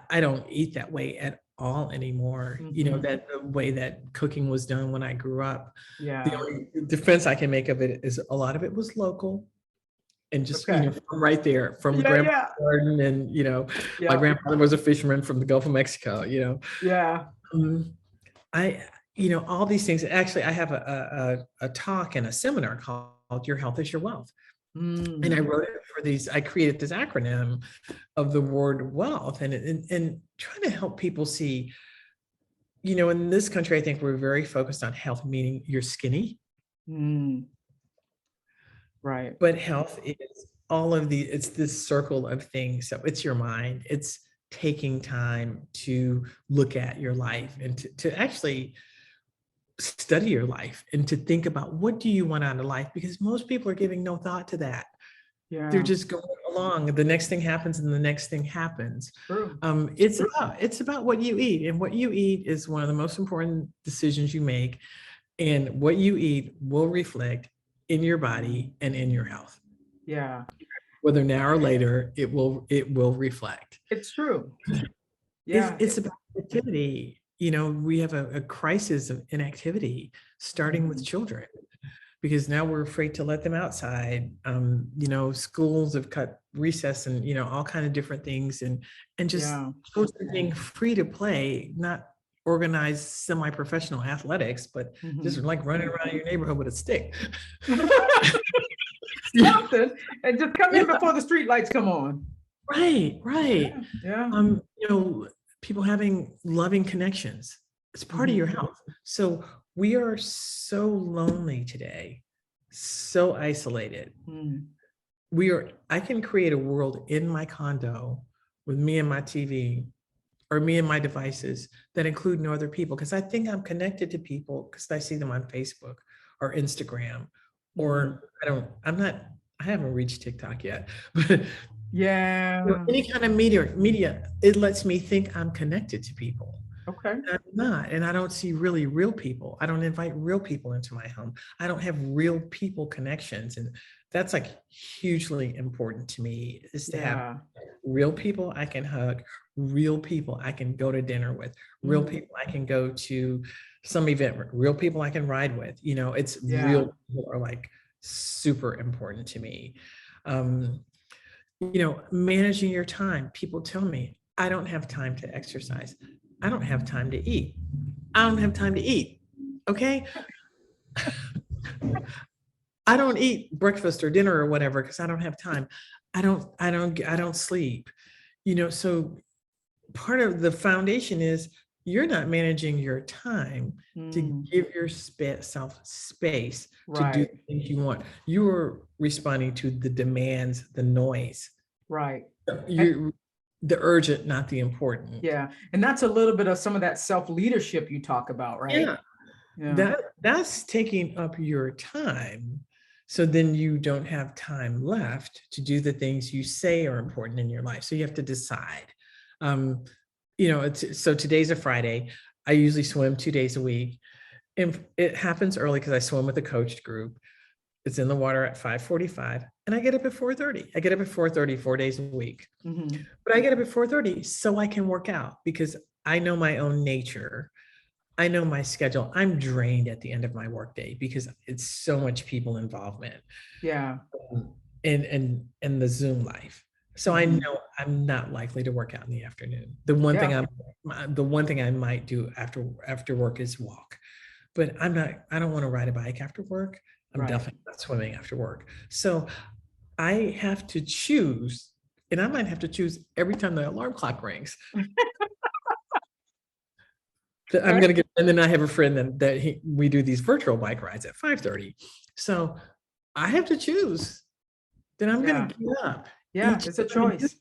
I don't eat that way at all anymore. That the way that cooking was done when I grew up. Yeah. The only defense I can make of it is a lot of it was local, and just from right there, from grandma's garden, and my grandfather was a fisherman from the Gulf of Mexico. Yeah. All these things. Actually, I have a talk and a seminar called "Your Health is Your Wealth." And I wrote it for these, I created this acronym of the word wealth, and trying to help people see, in this country, I think we're very focused on health, meaning you're skinny. Right. But health is it's this circle of things. So it's your mind, it's taking time to look at your life and to actually study your life and to think about what do you want out of life, because most people are giving no thought to that. They're just going along. The next thing happens and the next thing happens. True. It's about what you eat, and what you eat is one of the most important decisions you make, and what you eat will reflect in your body and in your health. Yeah. Whether now or later, it will reflect. It's true. Yeah. It's about activity. We have a crisis of inactivity, starting with children, because now we're afraid to let them outside. Schools have cut recess and, all kinds of different things, and just children being free to play, not organized semi-professional athletics, but just like running around your neighborhood with a stick. Something, and just come in before the street lights come on. Right. Yeah. People having loving connections. It's part of your health. So we are so lonely today, so isolated. I can create a world in my condo with me and my TV, or me and my devices, that include no other people, because I think I'm connected to people because I see them on Facebook or Instagram, or I haven't reached TikTok yet, but any kind of media, it lets me think I'm connected to people. Okay. And I'm not, and I don't see really real people. I don't invite real people into my home. I don't have real people connections, and that's like hugely important to me, is to have real people I can hug, real people I can go to dinner with, real people I can go to some event, real people I can ride with. It's real people are like super important to me. Managing your time. People tell me, I don't have time to exercise. I don't have time to eat. I don't have time to eat. Okay. I don't eat breakfast or dinner or whatever because I don't have time. I don't sleep. So part of the foundation is you're not managing your time to give yourself space to do the things you want. You are responding to the demands, the noise. Right. The urgent, not the important. Yeah. And that's a little bit of some of that self-leadership you talk about, right? Yeah. That's taking up your time. So then you don't have time left to do the things you say are important in your life. So you have to decide. So today's a Friday. I usually swim 2 days a week. And it happens early because I swim with a coached group. It's in the water at 5:45, and I get up at 4:30. I get up at 4:30 4 days a week. But I get up at 4:30 so I can work out, because I know my own nature. I know my schedule. I'm drained at the end of my workday because it's so much people involvement. Yeah. And the Zoom life. So I know I'm not likely to work out in the afternoon. The one thing I might do after work is walk, but I don't want to ride a bike after work. I'm Right. definitely not swimming after work. So I have to choose, and I might have to choose every time the alarm clock rings. I'm going to get, and then I have a friend we do these virtual bike rides at 5:30. So I have to choose. Then I'm going to get up. Yeah, it's a choice.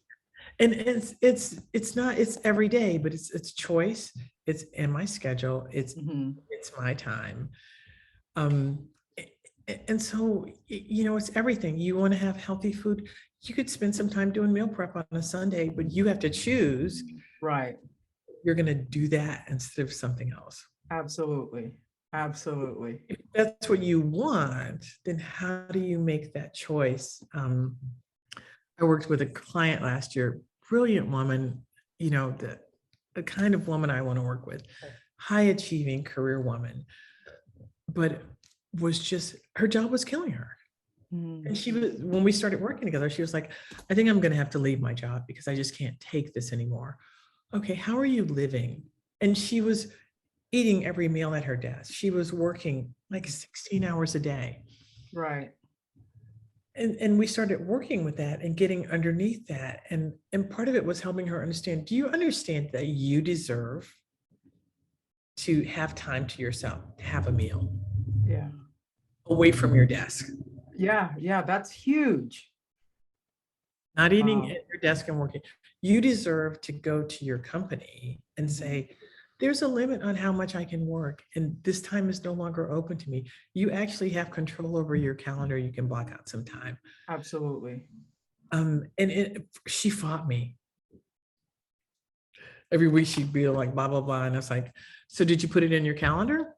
And it's every day, but it's choice. It's in my schedule. It's my time. And so, it's everything. You want to have healthy food. You could spend some time doing meal prep on a Sunday, but you have to choose. Right. You're going to do that instead of something else. Absolutely. Absolutely. If that's what you want, then how do you make that choice? I worked with a client last year, brilliant woman, the kind of woman I want to work with, high achieving career woman, but her job was killing her. And when we started working together, she was like, I think I'm going to have to leave my job because I just can't take this anymore. Okay, how are you living? And she was eating every meal at her desk. She was working like 16 hours a day. Right. And we started working with that and getting underneath that. And part of it was helping her understand, do you understand that you deserve to have time to yourself, to have a meal? Yeah. Away from your desk. Yeah, that's huge. Not eating at your desk and working. You deserve to go to your company and say, there's a limit on how much I can work, and this time is no longer open to me. You actually have control over your calendar. You can block out some time. Absolutely. She fought me. Every week she'd be like, blah, blah, blah. And I was like, so did you put it in your calendar?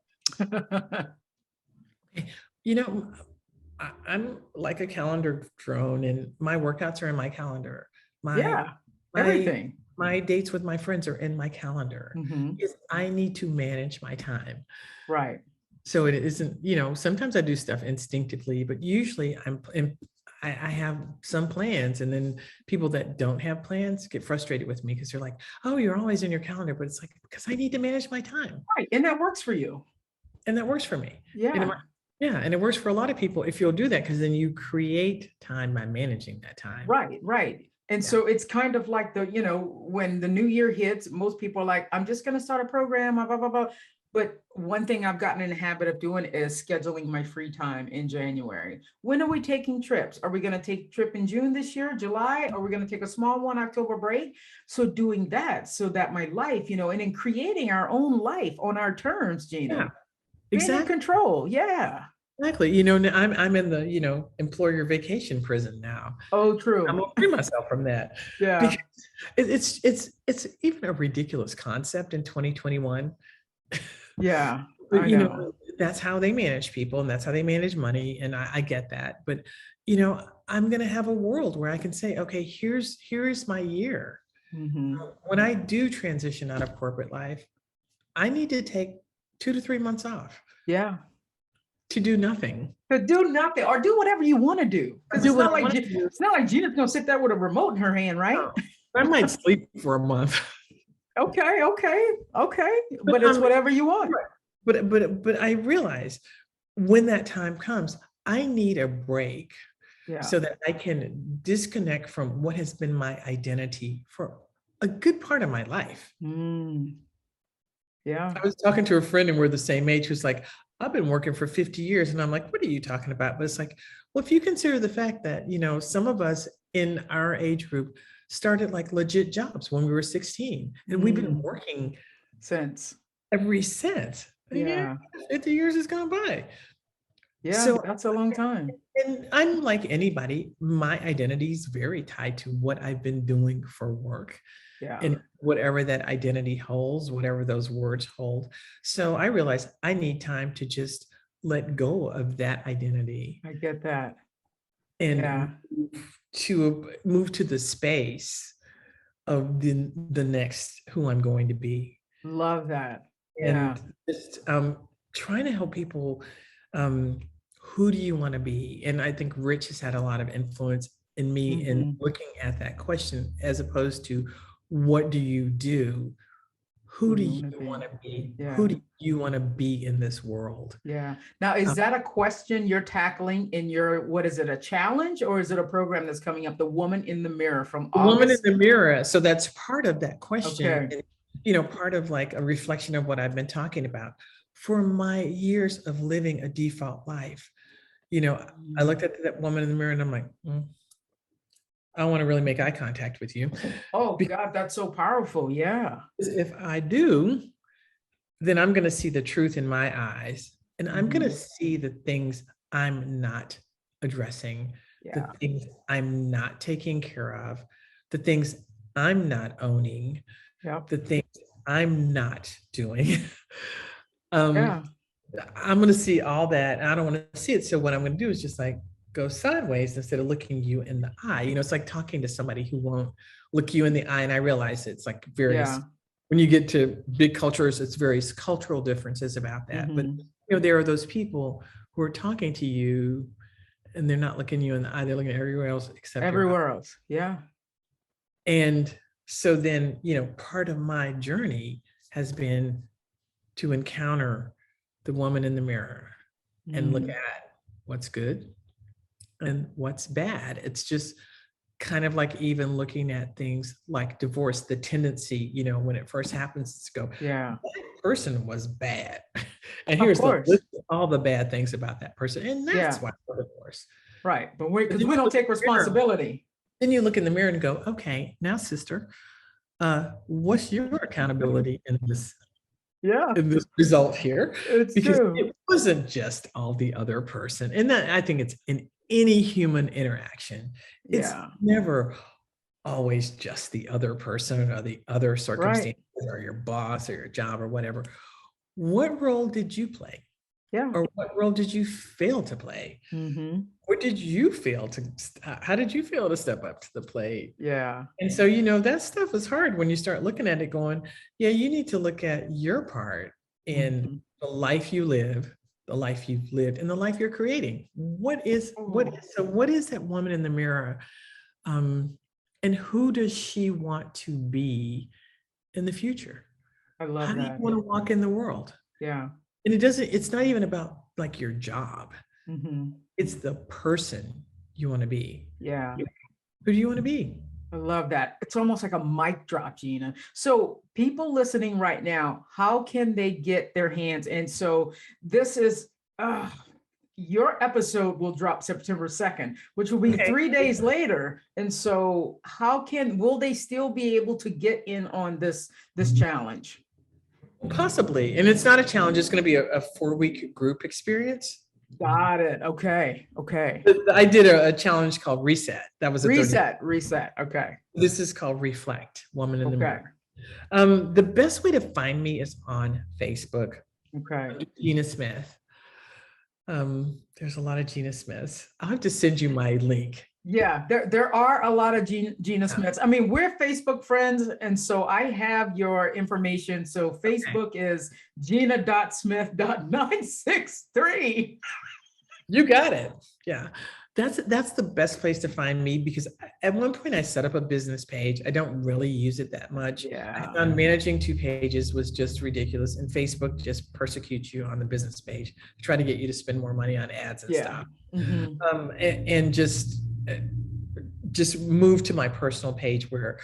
I'm like a calendar drone, and my workouts are in my calendar. Everything. My dates with my friends are in my calendar. Because I need to manage my time. Right. So it isn't, sometimes I do stuff instinctively, but usually I have some plans, and then people that don't have plans get frustrated with me because they're like, oh, you're always in your calendar, but it's like, because I need to manage my time. Right. And that works for you. And that works for me. Yeah. And it works for a lot of people if you'll do that, because then you create time by managing that time. Right. And so it's kind of like when the new year hits, most people are like, I'm just going to start a program, blah, blah, blah. But one thing I've gotten in the habit of doing is scheduling my free time in January. When are we taking trips? Are we going to take a trip in June this year, July? Are we going to take a small one, October break? So doing that so that my life, and in creating our own life on our terms, Gina. Yeah, exactly. Being in control. Yeah. Exactly. I'm in the, employer vacation prison now. Oh, true. I'm gonna free myself from that. Yeah. Because it's even a ridiculous concept in 2021. Yeah. But that's how they manage people, and that's how they manage money. And I get that. But I'm gonna have a world where I can say, okay, here's my year. When I do transition out of corporate life, I need to take 2 to 3 months off. Yeah. To do nothing. To do nothing, or do whatever you want to do. Because it's not like Gina's gonna sit there with a remote in her hand, right? No. I might sleep for a month. Okay. But it's whatever you want. But I realize when that time comes, I need a break so that I can disconnect from what has been my identity for a good part of my life. Yeah. I was talking to a friend, and we're the same age, who's like, I've been working for 50 years. And I'm like, what are you talking about? But it's like, well, if you consider the fact that, some of us in our age group started like legit jobs when we were 16, and we've been working since. Yeah. 50 years has gone by. Yeah, so that's a long time. And I'm like anybody, my identity is very tied to what I've been doing for work. Yeah. And whatever that identity holds, whatever those words hold. So I realized I need time to just let go of that identity. I get that. And to move to the space of the next who I'm going to be. Love that. And just trying to help people, who do you want to be? And I think Rich has had a lot of influence in me in looking at that question, as opposed to what do you do? Who do you want to be? Yeah. Who do you want to be in this world? Yeah. Now, is that a question you're tackling in your, what is it, a challenge, or is it a program that's coming up, the Woman in the Mirror from August? Woman in the Mirror. So that's part of that question. Okay. And, you know, part of like a reflection of what I've been talking about. For my years of living a default life, you know, I looked at that woman in the mirror and I'm like, I don't want to really make eye contact with you. Oh God, that's so powerful. Yeah. If I do, then I'm going to see the truth in my eyes, and I'm going to see the things I'm not addressing, the things I'm not taking care of, the things I'm not owning, the things I'm not doing. I'm going to see all that. I don't want to see it. So what I'm going to do is just like go sideways instead of looking you in the eye. You know, it's like talking to somebody who won't look you in the eye. And I realize it's like various, when you get to big cultures, it's various cultural differences about that. But, you know, there are those people who are talking to you and they're not looking you in the eye. They're looking everywhere else except everywhere else. Yeah. And so then, you know, part of my journey has been to encounter the woman in the mirror and look at what's good and what's bad. It's just kind of like even looking at things like divorce, the tendency, you know, when it first happens to go, that person was bad. And here's the list of all the bad things about that person. And that's why we're divorced. Right. But because we don't take responsibility. Then you look in the mirror and go, okay, now sister, what's your accountability in this? In this result here, because it wasn't just all the other person. And that, I think it's in any human interaction, it's never always just the other person or the other circumstances or your boss or your job or whatever. What role did you play? Or what role did you fail to play? What did you fail to, how did you fail to step up to the plate? And so, you know, that stuff is hard when you start looking at it going, you need to look at your part in the life you live, the life you've lived, and the life you're creating. What is that woman in the mirror? And who does she want to be in the future? I love that. How do you want to walk in the world? And it's not even about like your job. It's the person you want to be. Who do you want to be? I love that. It's almost like a mic drop, Gina. So people listening right now, how can they get their hands? And so this is, your episode will drop September 2nd, which will be 3 days later. And so will they still be able to get in on this challenge? Possibly. And it's not a challenge. It's going to be a 4-week group experience. Got it. Okay. I did a challenge called Reset. That was a Reset. Okay. This is called Reflect, Woman in the Mirror. The best way to find me is on Facebook. Gina Smith. There's a lot of Gina Smiths. I'll have to send you my link. There are a lot of Gina Smiths. I mean, we're Facebook friends, and so I have your information. So Facebook is Gina.Smith.963. You got it. Yeah. That's the best place to find me, because at one point I set up a business page. I don't really use it that much. I found managing 2 pages was just ridiculous, and Facebook just persecutes you on the business page, try to get you to spend more money on ads and stuff. And just move to my personal page where,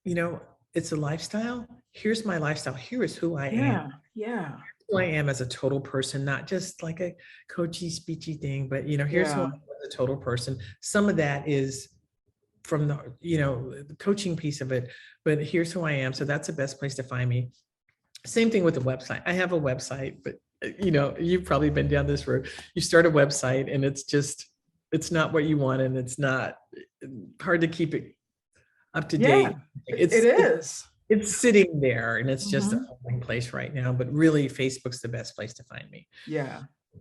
you know, it's a lifestyle. Here's my lifestyle. Here is who I am. Who I am as a total person, not just like a coachy, speechy thing, but, you know, here's who I am as a total person. Some of that is from the, you know, the coaching piece of it, but here's who I am. So that's the best place to find me. Same thing with the website. I have a website, but, you know, you've probably been down this road. You start a website and it's not what you want, and it's not hard to keep it up to date. It's sitting there, and it's just a holding place right now, but really Facebook's the best place to find me.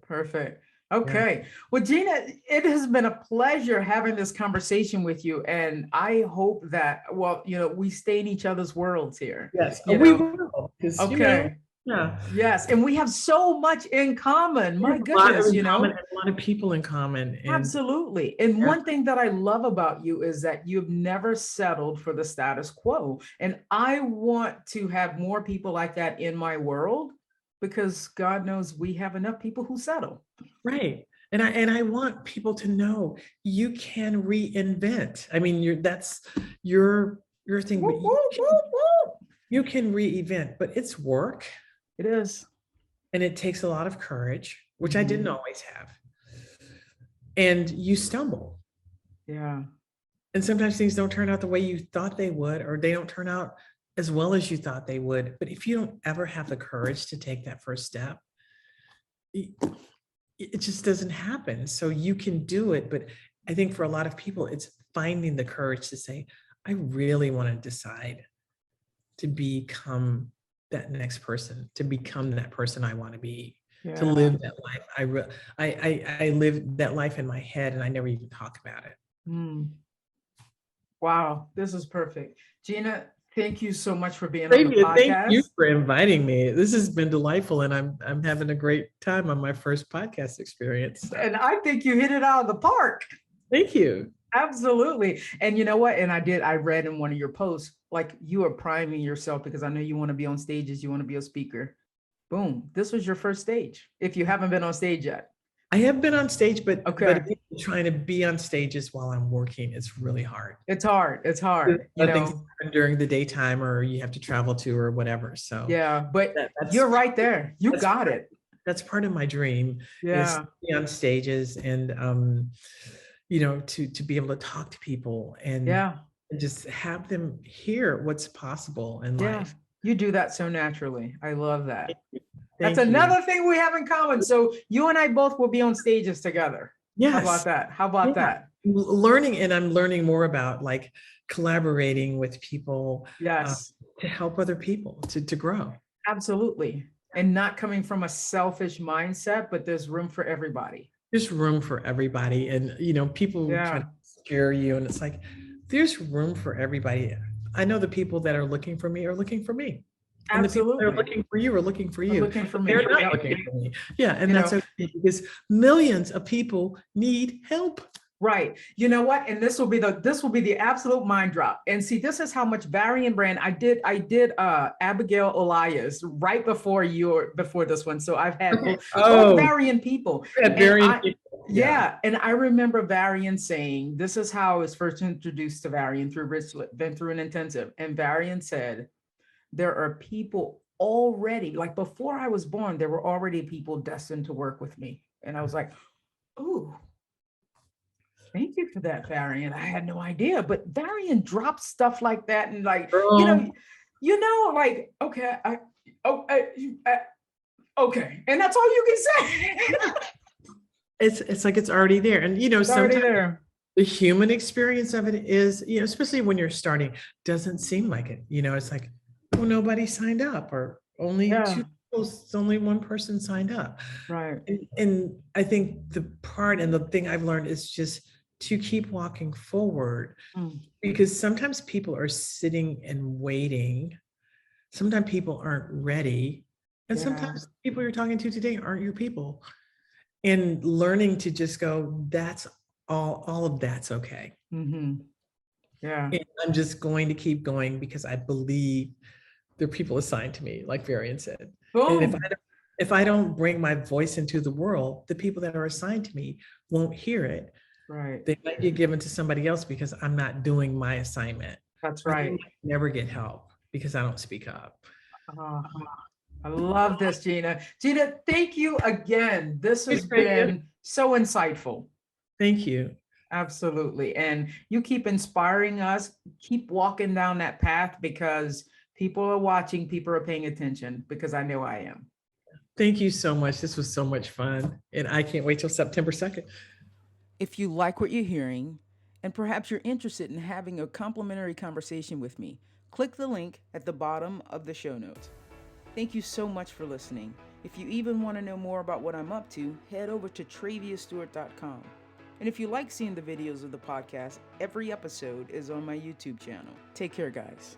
Perfect. Okay. Well, Gina, it has been a pleasure having this conversation with you. And I hope that, well, you know, we stay in each other's worlds here. Yes, we will. Okay. Yeah. Yes. And we have so much in common. My A lot goodness, in common, and a lot of people in common. And Absolutely. And yeah, one thing that I love about you is that you've never settled for the status quo. And I want to have more people like that in my world because God knows we have enough people who settle. right. And I want people to know you can reinvent. I mean, that's your thing, but Whoop, whoop, whoop, whoop. you can reinvent, but it's work It is. and it takes a lot of courage, which I didn't Mhm. always have. And you stumble. Yeah. And sometimes things don't turn out the way you thought they would, or they don't turn out as well as you thought they would. But if you don't ever have the courage to take that first step, it just doesn't happen. So you can do it. But I think for a lot of people, it's finding the courage to say, I really want to decide to become that next person, to become that person I want to be, to Yeah. live that life. I live that life in my head and I never even talk about it. Mm. Wow. This is perfect. Gina, thank you so much for being on the Thank you podcast. for inviting me. This has been delightful, and I'm having a great time on my first podcast experience. So, And I think you hit it out of the park. thank you. Absolutely. And you know what? And I read in one of your posts, like you are priming yourself because I know you want to be on stages, you want to be a speaker. Boom. This was your first stage. If you haven't been on stage yet. I have been on stage, but Okay. trying to be on stages while I'm working is really hard. It's hard. It's hard. You Things know, happen during the daytime, or you have to travel to, or whatever. So yeah, but that's you're right there. You that's got it. That's part of my dream, is Yeah. to be on stages and to be able to talk to people and Yeah. just have them hear what's possible in Yeah. life. You do that so naturally. I love that. Thank That's you. another thing we have in common. So you and I both will be on stages together. Yes. How about that? How about Yeah. that? Learning, and I'm learning more about like collaborating with people Yes. to help other people to grow. Absolutely. And not coming from a selfish mindset, but there's room for everybody. There's room for everybody. And, people try to scare you. And it's like, there's room for everybody. I know the people that are looking for me are looking for me. And the people that are looking for you are looking for you. Looking for me. They're not Yep. looking for me. Yeah. And You that's know, okay, because millions of people need help. Right. You know what? And this will be the absolute mind drop. And see, this is how much Varian brand I did Abigail Elias right before this one. So I've had both Varian people. Yeah. And I remember Varian saying, this is how I was first introduced to Varian been through an intensive. And Varian said, there are people already, like before I was born, there were already people destined to work with me. And I was like, ooh. Thank you for that, Varian. I had no idea, but Varian drops stuff like that, and like like okay, okay, and that's all you can say. It's like it's already there, and It's already sometimes there. the human experience of it is, especially when you're starting, doesn't seem like it. It's like, well, nobody signed up, or only only one person signed up, Right? And I think the part and the thing I've learned is just to keep walking forward, because sometimes people are sitting and waiting. Sometimes people aren't ready. And sometimes people you're talking to today aren't your people. And learning to just go, that's all of that's okay. Mm-hmm. Yeah. And I'm just going to keep going because I believe there are people assigned to me, like Varian said. Boom. And if I don't bring my voice into the world, the people that are assigned to me won't hear it. Right. They might get given to somebody else because I'm not doing my assignment. That's right. They might never get help because I don't speak up. I love this, Gina. Gina, thank you again. This has been so insightful. Thank you. Absolutely. And you keep inspiring us, keep walking down that path, because people are watching, people are paying attention, because I know I am. Thank you so much. This was so much fun. And I can't wait till September 2nd. If you like what you're hearing, and perhaps you're interested in having a complimentary conversation with me, click the link at the bottom of the show notes. Thank you so much for listening. If you even want to know more about what I'm up to, head over to traviastewart.com. And if you like seeing the videos of the podcast, every episode is on my YouTube channel. Take care, guys.